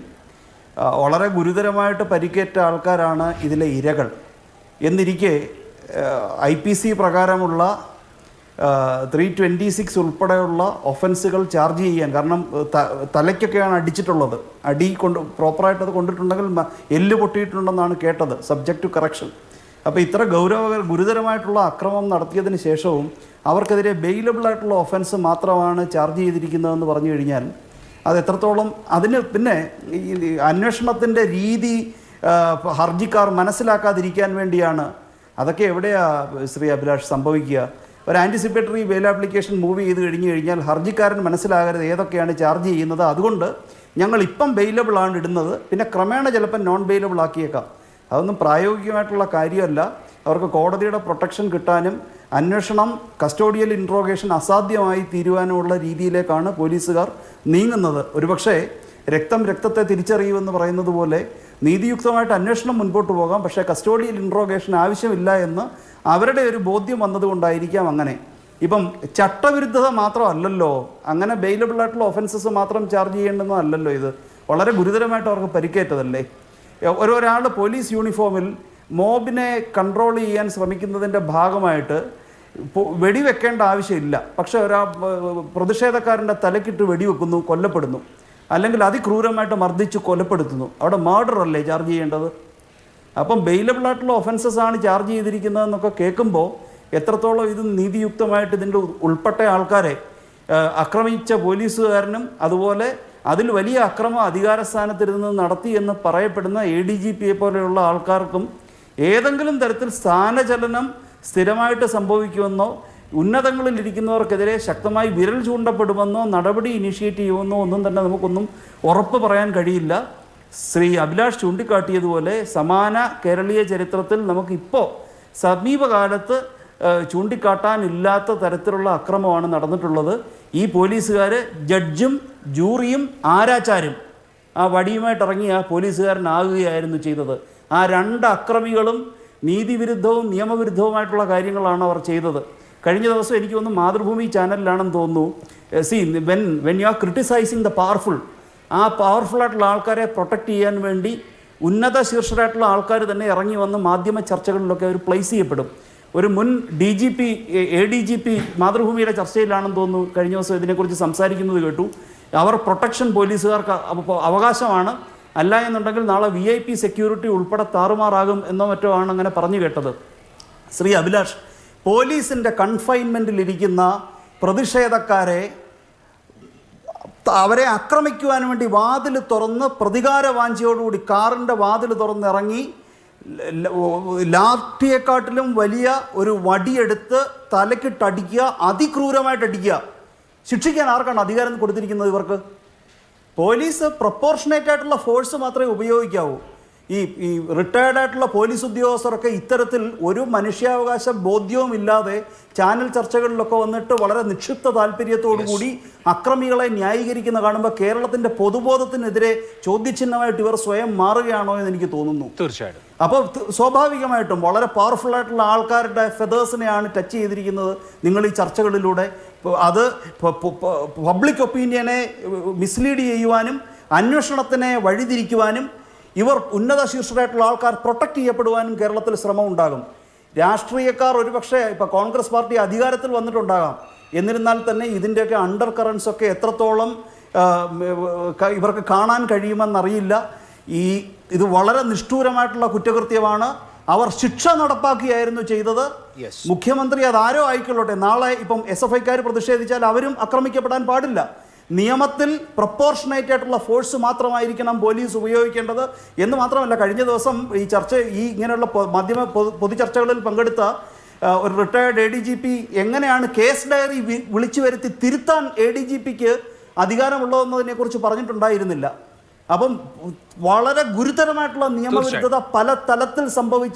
വളരെ ഗുരുതരമായിട്ട് പരിക്കേറ്റ ആൾക്കാരാണ് ഇതിലെ ഇരകൾ. എന്നിരിക്കെ IPC പ്രകാരമുള്ള 326 ഉൾപ്പെടെയുള്ള ഒഫൻസുകൾ ചാർജ് ചെയ്യാൻ, കാരണം തലയ്ക്കൊക്കെയാണ് അടിച്ചിട്ടുള്ളത്, അടി പ്രോപ്പറായിട്ട് അത് കൊണ്ടിട്ടുണ്ടെങ്കിൽ എല്ല് പൊട്ടിയിട്ടുണ്ടെന്നാണ് കേട്ടത്, സബ്ജക്റ്റ് ടു കറക്ഷൻ. അപ്പോൾ ഇത്ര ഗുരുതരമായിട്ടുള്ള അക്രമം നടത്തിയതിന് ശേഷവും അവർക്കെതിരെ ബെയിലബിളായിട്ടുള്ള ഒഫൻസ് മാത്രമാണ് ചാർജ് ചെയ്തിരിക്കുന്നതെന്ന് പറഞ്ഞു കഴിഞ്ഞാൽ അത് എത്രത്തോളം അതിന് പിന്നെ ഈ അന്വേഷണത്തിൻ്റെ രീതി ഹർജിക്കാർ മനസ്സിലാക്കാതിരിക്കാൻ വേണ്ടിയാണ്. അതൊക്കെ എവിടെയാ ശ്രീ അഭിലാഷ് സംഭവിക്കുക? ഒരു ആൻറ്റിസിപ്പേറ്ററി ബെയിൽ ആപ്ലിക്കേഷൻ മൂവ് ചെയ്ത് കഴിഞ്ഞാൽ ഹർജിക്കാരൻ മനസ്സിലാകരുത് ഏതൊക്കെയാണ് ചാർജ് ചെയ്യുന്നത്. അതുകൊണ്ട് ഞങ്ങൾ ഇപ്പം ബെയിലബിൾ ആണ് ഇടുന്നത്, പിന്നെ ക്രമേണ ചിലപ്പോൾ നോൺ ബെയിലബിൾ ആക്കിയേക്കാം. അതൊന്നും പ്രായോഗികമായിട്ടുള്ള കാര്യമല്ല. അവർക്ക് കോടതിയുടെ പ്രൊട്ടക്ഷൻ കിട്ടാനും അന്വേഷണം കസ്റ്റോഡിയൽ ഇൻട്രോഗേഷൻ അസാധ്യമായി തീരുവാനുമുള്ള രീതിയിലേക്കാണ് പോലീസുകാർ നീങ്ങുന്നത്. ഒരുപക്ഷേ രക്തം രക്തത്തെ തിരിച്ചറിയുമെന്ന് പറയുന്നത് പോലെ നീതിയുക്തമായിട്ട് അന്വേഷണം മുൻപോട്ട് പോകാം, പക്ഷേ കസ്റ്റോഡിയൽ ഇൻട്രോഗേഷൻ ആവശ്യമില്ല എന്ന് അവരുടെ ഒരു ബോധ്യം വന്നതുകൊണ്ടായിരിക്കാം അങ്ങനെ. ഇപ്പം ചട്ടവിരുദ്ധത മാത്രമല്ലല്ലോ, അങ്ങനെ ബെയിലബിൾ ആയിട്ടുള്ള ഒഫൻസസ് മാത്രം ചാർജ് ചെയ്യേണ്ടതല്ലോ. ഇത് വളരെ ഗുരുതരമായിട്ട് അവർക്ക് പരിക്കേറ്റതല്ലേ. ഒരാൾ പോലീസ് യൂണിഫോമിൽ മോബിനെ കൺട്രോൾ ചെയ്യാൻ ശ്രമിക്കുന്നതിൻ്റെ ഭാഗമായിട്ട് വെടിവെക്കേണ്ട ആവശ്യമില്ല, പക്ഷേ പ്രതിഷേധക്കാരൻ്റെ തലക്കിട്ട് വെടിവെക്കുന്നു, കൊല്ലപ്പെടുന്നു, അല്ലെങ്കിൽ അതിക്രൂരമായിട്ട് മർദ്ദിച്ച് കൊലപ്പെടുത്തുന്നു. അവിടെ മർഡർ അല്ലേ ചാർജ് ചെയ്യേണ്ടത്? അപ്പം ബെയിലബിൾ ആയിട്ടുള്ള ഒഫൻസസ് ആണ് ചാർജ് ചെയ്തിരിക്കുന്നതെന്നൊക്കെ കേൾക്കുമ്പോൾ എത്രത്തോളം ഇത് നീതിയുക്തമായിട്ട് ഇതിൻ്റെ ഉൾപ്പെട്ട ആൾക്കാരെ ആക്രമിച്ച പോലീസുകാരനും അതുപോലെ അതിൽ വലിയ അക്രമം അധികാരസ്ഥാനത്തിരുന്ന് നടത്തി എന്ന് പറയപ്പെടുന്ന ADGPയെ പോലെയുള്ള ആൾക്കാർക്കും ഏതെങ്കിലും തരത്തിൽ സ്ഥാനചലനം സ്ഥിരമായിട്ട് സംഭവിക്കുമെന്നോ ഉന്നതങ്ങളിൽ ഇരിക്കുന്നവർക്കെതിരെ ശക്തമായി വിരൽ ചൂണ്ടപ്പെടുമെന്നോ നടപടി ഇനിഷ്യേറ്റ് ചെയ്യുമെന്നോ ഒന്നും തന്നെ നമുക്കൊന്നും ഉറപ്പ് പറയാൻ കഴിയില്ല. ശ്രീ അഭിലാഷ് ചൂണ്ടിക്കാട്ടിയതുപോലെ സമാന കേരളീയ ചരിത്രത്തിൽ നമുക്കിപ്പോൾ സമീപകാലത്ത് ചൂണ്ടിക്കാട്ടാനില്ലാത്ത തരത്തിലുള്ള അക്രമമാണ് നടന്നിട്ടുള്ളത്. ഈ പോലീസുകാർ ജഡ്ജും ജൂറിയും ആരാച്ചാരും ആ വടിയുമായിട്ട് ഇറങ്ങി ആ പോലീസുകാരനാകുകയായിരുന്നു ചെയ്തത്. ആ രണ്ട് അക്രമികളും നീതിവിരുദ്ധവും നിയമവിരുദ്ധവുമായിട്ടുള്ള കാര്യങ്ങളാണ് അവർ ചെയ്തത്. കഴിഞ്ഞ ദിവസം എനിക്ക് തോന്നുന്നു മാതൃഭൂമി ചാനലിലാണെന്ന് തോന്നുന്നു, when you are criticising the powerful, ആ പവർഫുള്ളായിട്ടുള്ള ആൾക്കാരെ പ്രൊട്ടക്റ്റ് ചെയ്യാൻ വേണ്ടി ഉന്നത ശീർഷരായിട്ടുള്ള ആൾക്കാർ തന്നെ ഇറങ്ങി വന്ന് മാധ്യമ ചർച്ചകളിലൊക്കെ അവർ പ്ലേസ് ചെയ്യപ്പെടും. ഒരു മുൻ DGP ADGP മാതൃഭൂമിയുടെ ചർച്ചയിലാണെന്ന് തോന്നുന്നു കഴിഞ്ഞ ദിവസം ഇതിനെക്കുറിച്ച് സംസാരിക്കുന്നത് കേട്ടു. അവർ പ്രൊട്ടക്ഷൻ പോലീസുകാർക്ക് അവകാശമാണ്, അല്ല എന്നുണ്ടെങ്കിൽ നാളെ VIP സെക്യൂരിറ്റി ഉൾപ്പെടെ താറുമാറാകും എന്നോ മറ്റോ ആണ് അങ്ങനെ പറഞ്ഞു കേട്ടത്. ശ്രീ അഭിലാഷ്, പോലീസിൻ്റെ കൺഫൈൻമെൻറ്റിലിരിക്കുന്ന പ്രതിഷേധക്കാരെ അവരെ ആക്രമിക്കുവാൻ വേണ്ടി വാതിൽ തുറന്ന് പ്രതികാരവാഞ്ചയോടുകൂടി കാറിൻ്റെ വാതിൽ തുറന്നിറങ്ങി ലാഠിയെക്കാട്ടിലും വലിയ ഒരു വടിയെടുത്ത് തലക്കിട്ടടിക്കുക, അതിക്രൂരമായിട്ട് അടിക്കുക. ശിക്ഷിക്കാൻ ആർക്കാണ് അധികാരം കൊടുത്തിരിക്കുന്നത് ഇവർക്ക്? പോലീസ് പ്രൊപ്പോർഷനേറ്റ് ആയിട്ടുള്ള ഫോഴ്സ് മാത്രമേ ഉപയോഗിക്കാവൂ. ഈ റിട്ടയർഡ് ആയിട്ടുള്ള പോലീസ് ഉദ്യോഗസ്ഥരൊക്കെ ഇത്തരത്തിൽ ഒരു മനുഷ്യാവകാശ ബോധ്യവും ഇല്ലാതെ ചാനൽ ചർച്ചകളിലൊക്കെ വന്നിട്ട് വളരെ നിക്ഷിപ്ത താല്പര്യത്തോടുകൂടി അക്രമികളെ ന്യായീകരിക്കുന്ന കാണുമ്പോൾ കേരളത്തിൻ്റെ പൊതുബോധത്തിനെതിരെ ചോദ്യചിഹ്നമായിട്ട് ഇവർ സ്വയം മാറുകയാണോ എന്ന് എനിക്ക് തോന്നുന്നു. തീർച്ചയായിട്ടും. അപ്പോൾ സ്വാഭാവികമായിട്ടും വളരെ പവർഫുൾ ആയിട്ടുള്ള ആൾക്കാരുടെ ഫെദേഴ്സിനെയാണ് ടച്ച് ചെയ്തിരിക്കുന്നത് നിങ്ങൾ ഈ ചർച്ചകളിലൂടെ. അത് പബ്ലിക് ഒപ്പീനിയനെ മിസ്ലീഡ് ചെയ്യുവാനും അന്വേഷണത്തിനെ വഴിതിരിക്കുവാനും ഇവർ ഉന്നത ശീർഷരായിട്ടുള്ള ആൾക്കാർ പ്രൊട്ടക്റ്റ് ചെയ്യപ്പെടുവാനും കേരളത്തിൽ ശ്രമം ഉണ്ടാകും. രാഷ്ട്രീയക്കാർ ഒരുപക്ഷെ ഇപ്പോൾ കോൺഗ്രസ് പാർട്ടി അധികാരത്തിൽ വന്നിട്ടുണ്ടാകാം, എന്നിരുന്നാൽ തന്നെ ഇതിൻ്റെയൊക്കെ അണ്ടർ കറൻസ് ഒക്കെ എത്രത്തോളം ഇവർക്ക് കാണാൻ കഴിയുമെന്നറിയില്ല. ഇത് വളരെ നിഷ്ഠൂരമായിട്ടുള്ള കുറ്റകൃത്യമാണ്. അവർ ശിക്ഷ നടപ്പാക്കിയായിരുന്നു ചെയ്തത്. മുഖ്യമന്ത്രി അതാരോ ആയിക്കൊള്ളട്ടെ, നാളെ ഇപ്പം SFIക്കാർ പ്രതിഷേധിച്ചാൽ അവരും ആക്രമിക്കപ്പെടാൻ പാടില്ല. നിയമത്തിൽ പ്രൊപ്പോർഷനേറ്റ് ആയിട്ടുള്ള ഫോഴ്സ് മാത്രമായിരിക്കണം പോലീസ് ഉപയോഗിക്കേണ്ടത് എന്ന് മാത്രമല്ല, കഴിഞ്ഞ ദിവസം ഇങ്ങനെയുള്ള പൊതുചർച്ചകളിൽ പങ്കെടുത്ത ഒരു റിട്ടയർഡ് ADGP എങ്ങനെയാണ് കേസ് ഡയറി വിളിച്ചു വരുത്തി തിരുത്താൻ ADGPക്ക് അധികാരമുള്ളതെന്നതിനെക്കുറിച്ച് പറഞ്ഞിട്ടുണ്ടായിരുന്നില്ല. അപ്പം വളരെ ഗുരുതരമായിട്ടുള്ള നിയമവിരുദ്ധത പല തലത്തിൽ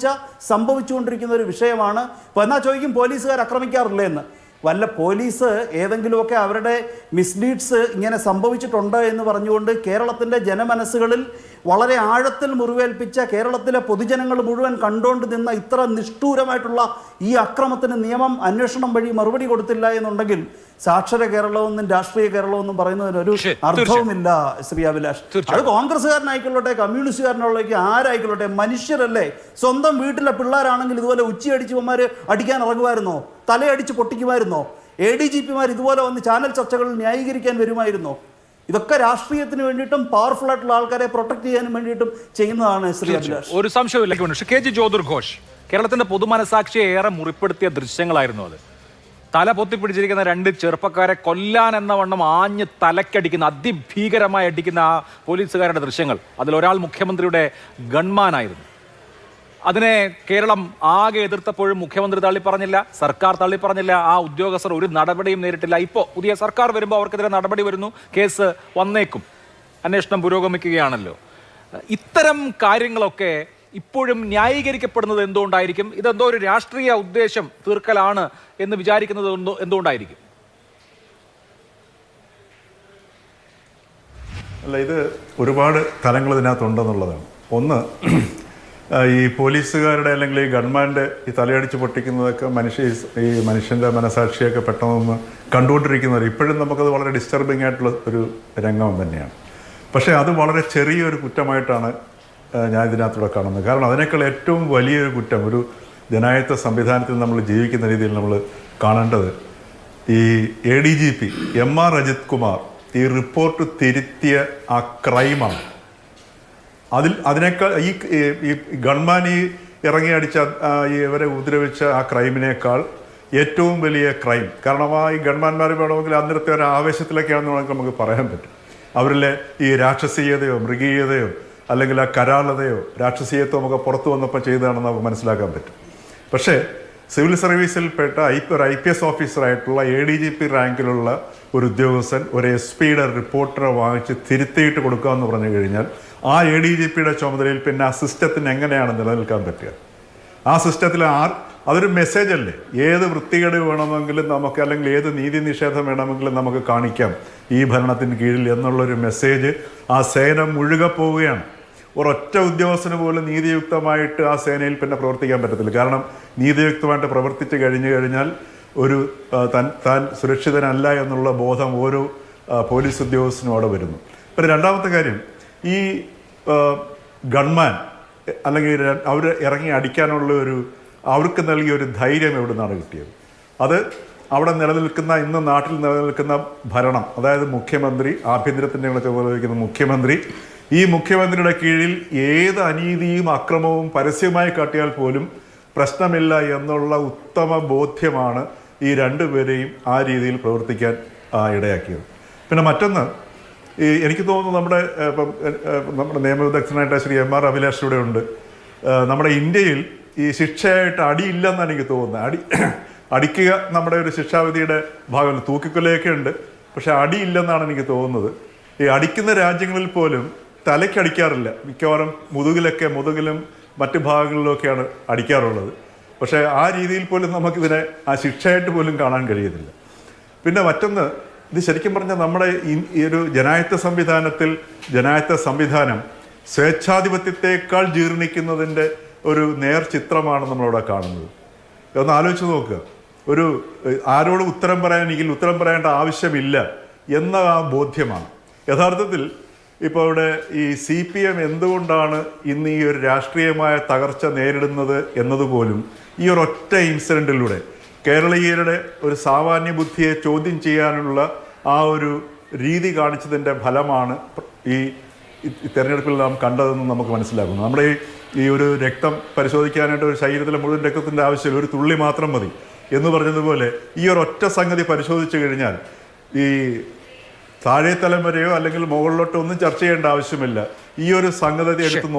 സംഭവിച്ചുകൊണ്ടിരിക്കുന്ന ഒരു വിഷയമാണ്. ഇപ്പോൾ എന്നാൽ ചോദിക്കും പോലീസുകാർ ആക്രമിക്കാറില്ലേ എന്ന്. വല്ല പോലീസ് ഏതെങ്കിലുമൊക്കെ അവരുടെ മിസ്ലീഡ്സ് ഇങ്ങനെ സംഭവിച്ചിട്ടുണ്ട് എന്ന് പറഞ്ഞുകൊണ്ട് കേരളത്തിൻ്റെ ജനമനസ്സുകളിൽ വളരെ ആഴത്തിൽ മുറിവേൽപ്പിച്ച കേരളത്തിലെ പൊതുജനങ്ങൾ മുഴുവൻ കണ്ടുകൊണ്ട് നിന്ന ഇത്ര നിഷ്ഠൂരമായിട്ടുള്ള ഈ അക്രമത്തിന് നിയമം അന്വേഷണം വഴി മറുപടി കൊടുത്തില്ല എന്നുണ്ടെങ്കിൽ സാക്ഷര കേരളമൊന്നും രാഷ്ട്രീയ കേരളമൊന്നും പറയുന്നതിന് ഒരു അർത്ഥവുമില്ല ശ്രീ അഭിലാഷ്. അത് കോൺഗ്രസ്സുകാരനായിക്കൊള്ളട്ടെ, കമ്മ്യൂണിസ്റ്റുകാരനുള്ളവർക്ക് ആരായിക്കൊള്ളട്ടെ, മനുഷ്യരല്ലേ. സ്വന്തം വീട്ടിലെ പിള്ളേരാണെങ്കിൽ ഇതുപോലെ ഉച്ചയടിച്ചുമാർ അടിക്കാൻ ഇറങ്ങുമായിരുന്നോ? തലയടിച്ച് പൊട്ടിക്കുമായിരുന്നോ? ADGPമാർ ഇതുപോലെ വന്ന് ചാനൽ ചർച്ചകളിൽ ന്യായീകരിക്കാൻ വരുമായിരുന്നോ? ഇതൊക്കെ രാഷ്ട്രീയത്തിന് വേണ്ടിയിട്ടും പവർഫുൾ ആയിട്ടുള്ള ആൾക്കാരെ പ്രൊട്ടക്ട് ചെയ്യാനും വേണ്ടിയിട്ടും ചെയ്യുന്നതാണ് ശ്രീ അഭിലാഷ്. ഒരു സംശയമില്ല. KG ജ്യോതിർ ഘോഷ്, കേരളത്തിന്റെ പൊതുമനസാക്ഷിയെ ഏറെ മുറിപ്പെടുത്തിയ ദൃശ്യങ്ങളായിരുന്നു അത്. തല പൊത്തിപ്പിടിച്ചിരിക്കുന്ന 2 ചെറുപ്പക്കാരെ കൊല്ലാൻ എന്ന വണ്ണം ആഞ്ഞ് തലക്കടിക്കുന്ന അതിഭീകരമായി അടിക്കുന്ന ആ പോലീസുകാരുടെ ദൃശ്യങ്ങൾ, അതിലൊരാൾ മുഖ്യമന്ത്രിയുടെ ഗൺമാനായിരുന്നു. അതിനെ കേരളം ആകെ എതിർത്തപ്പോഴും മുഖ്യമന്ത്രി തള്ളിപ്പറഞ്ഞില്ല, സർക്കാർ തള്ളിപ്പറഞ്ഞില്ല, ആ ഉദ്യോഗസ്ഥർ ഒരു നടപടിയും നേരിട്ടില്ല. ഇപ്പോൾ പുതിയ സർക്കാർ വരുമ്പോൾ അവർക്കെതിരെ നടപടി വരുന്നു, കേസ് വന്നേക്കും, അന്വേഷണം പുരോഗമിക്കുകയാണല്ലോ. ഇത്തരം കാര്യങ്ങളൊക്കെ ഇപ്പോഴും ന്യായീകരിക്കപ്പെടുന്നത് എന്തുകൊണ്ടായിരിക്കും? ഇതെന്തോ ഒരു രാഷ്ട്രീയ ഉദ്ദേശം തീർക്കലാണ് എന്ന് വിചാരിക്കുന്നത് എന്തുകൊണ്ടായിരിക്കും? അല്ല, ഇത് ഒരുപാട് തലങ്ങൾ ഇതിനകത്തുണ്ടെന്നുള്ളതാണ്. ഒന്ന്, ഈ പോലീസുകാരുടെ അല്ലെങ്കിൽ ഈ ഗവൺമെൻറ് ഈ തലയടിച്ച് പൊട്ടിക്കുന്നതൊക്കെ ഈ മനുഷ്യൻ്റെ മനസാക്ഷിയൊക്കെ പെട്ടെന്നൊന്ന് കണ്ടുകൊണ്ടിരിക്കുന്നവർ ഇപ്പോഴും നമുക്കത് വളരെ ഡിസ്റ്റർബിംഗ് ആയിട്ടുള്ള ഒരു രംഗം തന്നെയാണ്. പക്ഷേ അത് വളരെ ചെറിയൊരു കുറ്റമായിട്ടാണ് ഞാൻ ഇതിനകത്തൂടെ കാണുന്നത്. കാരണം അതിനേക്കാൾ ഏറ്റവും വലിയൊരു കുറ്റം ഒരു ജനാധിപത്യ സംവിധാനത്തിൽ നമ്മൾ ജീവിക്കുന്ന രീതിയിൽ നമ്മൾ കാണേണ്ടത് ഈ ADGP MR അജിത് കുമാർ ഈ റിപ്പോർട്ട് തിരുത്തിയ ആ ക്രൈമാണ്. അതിനേക്കാൾ ഈ ഗൺമാൻ ഈ ഇറങ്ങി അടിച്ച ഇവരെ ഉപദ്രവിച്ച ആ ക്രൈമിനേക്കാൾ ഏറ്റവും വലിയ ക്രൈം. കാരണം ഈ ഗൺമാന്മാർ വേണമെങ്കിൽ അന്നേരത്തെ ഒരു ആവേശത്തിലൊക്കെയാണെന്ന് നമുക്ക് പറയാൻ പറ്റും. അവരിലെ ഈ രാക്ഷസീയതയോ മൃഗീയതയോ അല്ലെങ്കിൽ ആ കരാളതയോ രാക്ഷസീയത്വം ഒക്കെ പുറത്തു വന്നപ്പോൾ ചെയ്തതാണെന്ന് നമുക്ക് മനസ്സിലാക്കാൻ പറ്റും. പക്ഷേ സിവിൽ സർവീസിൽപ്പെട്ട ഒരു IPS ഓഫീസറായിട്ടുള്ള ADGP റാങ്കിലുള്ള ഒരു ഉദ്യോഗസ്ഥൻ ഒരു SP-യുടെ റിപ്പോർട്ടറെ വാങ്ങിച്ച് തിരുത്തിയിട്ട് കൊടുക്കുക എന്ന് പറഞ്ഞു കഴിഞ്ഞാൽ ആ ADGP-യുടെ ചുമതലയിൽ പിന്നെ ആ സിസ്റ്റത്തിന് എങ്ങനെയാണ് നിലനിൽക്കാൻ പറ്റുക? ആ സിസ്റ്റത്തിൽ അതൊരു മെസ്സേജ് അല്ലേ? ഏത് വൃത്തികേട് വേണമെങ്കിലും നമുക്ക്, അല്ലെങ്കിൽ ഏത് നീതി നിഷേധം വേണമെങ്കിലും നമുക്ക് കാണിക്കാം ഈ ഭരണത്തിന് കീഴിൽ എന്നുള്ളൊരു മെസ്സേജ് ആ സേന മുഴുകെ പോവുകയാണ്. ഒരൊറ്റ ഉദ്യോഗസ്ഥന് പോലും നീതിയുക്തമായിട്ട് ആ സേനയിൽ പിന്നെ പ്രവർത്തിക്കാൻ പറ്റത്തില്ല. കാരണം നീതിയുക്തമായിട്ട് പ്രവർത്തിച്ച് കഴിഞ്ഞാൽ ഒരു താൻ സുരക്ഷിതനല്ല എന്നുള്ള ബോധം ഓരോ പോലീസ് ഉദ്യോഗസ്ഥനും അവിടെ വരുന്നു. പിന്നെ രണ്ടാമത്തെ കാര്യം, ഈ ഗൺമാൻ അല്ലെങ്കിൽ അവർ ഇറങ്ങി അടിക്കാനുള്ള അവർക്ക് നൽകിയ ഒരു ധൈര്യം എവിടെ നിന്നാണ് കിട്ടിയത്? അത് അവിടെ ഇന്ന് നാട്ടിൽ നിലനിൽക്കുന്ന ഭരണം, അതായത് മുഖ്യമന്ത്രി, ആഭ്യന്തരത്തിൻ്റെ ചുമതല വഹിക്കുന്ന മുഖ്യമന്ത്രി, ഈ മുഖ്യമന്ത്രിയുടെ കീഴിൽ ഏത് അനീതിയും അക്രമവും പരസ്യമായി കാട്ടിയാൽ പോലും പ്രശ്നമില്ല എന്നുള്ള ഉത്തമ ബോധ്യമാണ് ഈ രണ്ടുപേരെയും ആ രീതിയിൽ പ്രവർത്തിക്കാൻ ഇടയാക്കിയത്. പിന്നെ മറ്റൊന്ന്, എനിക്ക് തോന്നുന്നു നമ്മുടെ നിയമവിദഗ്ധനായിട്ട് ശ്രീ MR അഭിലാഷ് ഇവിടെ ഉണ്ട്. നമ്മുടെ ഇന്ത്യയിൽ ഈ ശിക്ഷയായിട്ട് അടിയില്ലെന്നാണ് എനിക്ക് തോന്നുന്നത്. അടിക്കുക നമ്മുടെ ഒരു ശിക്ഷാവിധിയുടെ ഭാഗമല്ല. തൂക്കിക്കൊലയൊക്കെ ഉണ്ട്, പക്ഷെ അടിയില്ലെന്നാണ് എനിക്ക് തോന്നുന്നത്. ഈ അടിക്കുന്ന രാജ്യങ്ങളിൽ പോലും തലയ്ക്കടിക്കാറില്ല, മിക്കവാറും മുതുകിലും മറ്റു ഭാഗങ്ങളിലൊക്കെയാണ് അടിക്കാറുള്ളത്. പക്ഷേ ആ രീതിയിൽ പോലും നമുക്കിതിനെ ആ ശിക്ഷയായിട്ട് പോലും കാണാൻ കഴിയുന്നില്ല. പിന്നെ മറ്റൊന്ന്, ഇത് ശരിക്കും പറഞ്ഞാൽ നമ്മുടെ ഈ ഒരു ജനാധിപത്യ സംവിധാനം സ്വേച്ഛാധിപത്യത്തെക്കാൾ ജീർണിക്കുന്നതിൻ്റെ ഒരു നേർ ചിത്രമാണ് നമ്മളിവിടെ കാണുന്നത്. ഒന്ന് ആലോചിച്ച് നോക്കുക. ആരോട് ഉത്തരം പറയേണ്ട ആവശ്യമില്ല എന്ന ആ ബോധ്യമാണ്. യഥാർത്ഥത്തിൽ ഇപ്പോൾ ഇവിടെ ഈ CPM എന്തുകൊണ്ടാണ് ഇന്ന് ഈ ഒരു രാഷ്ട്രീയമായ തകർച്ച നേരിടുന്നത് എന്നതുപോലും ഈ ഒരൊറ്റ ഇൻസിഡൻറ്റിലൂടെ കേരളീയരുടെ ഒരു സാമാന്യ ബുദ്ധിയെ ചോദ്യം ചെയ്യാനുള്ള ആ ഒരു രീതി കാണിച്ചതിൻ്റെ ഫലമാണ് ഈ തെരഞ്ഞെടുപ്പിൽ നാം കണ്ടതെന്ന് നമുക്ക് മനസ്സിലാക്കുന്നു. നമ്മുടെ ഈ ഒരു രക്തം പരിശോധിക്കാനായിട്ട് ഒരു ശരീരത്തിലെ മുഴുവൻ രക്തത്തിൻ്റെ ആവശ്യമില്ല, ഒരു തുള്ളി മാത്രം മതി എന്ന് പറഞ്ഞതുപോലെ ഈ ഒരൊറ്റ സംഗതി പരിശോധിച്ചു കഴിഞ്ഞാൽ ഈ താഴെ തലം വരെയോ അല്ലെങ്കിൽ മുകളിലോട്ടോ ഒന്നും ചർച്ച ചെയ്യേണ്ട ആവശ്യമില്ല. ഈ ഒരു സംഗതി എടുത്ത്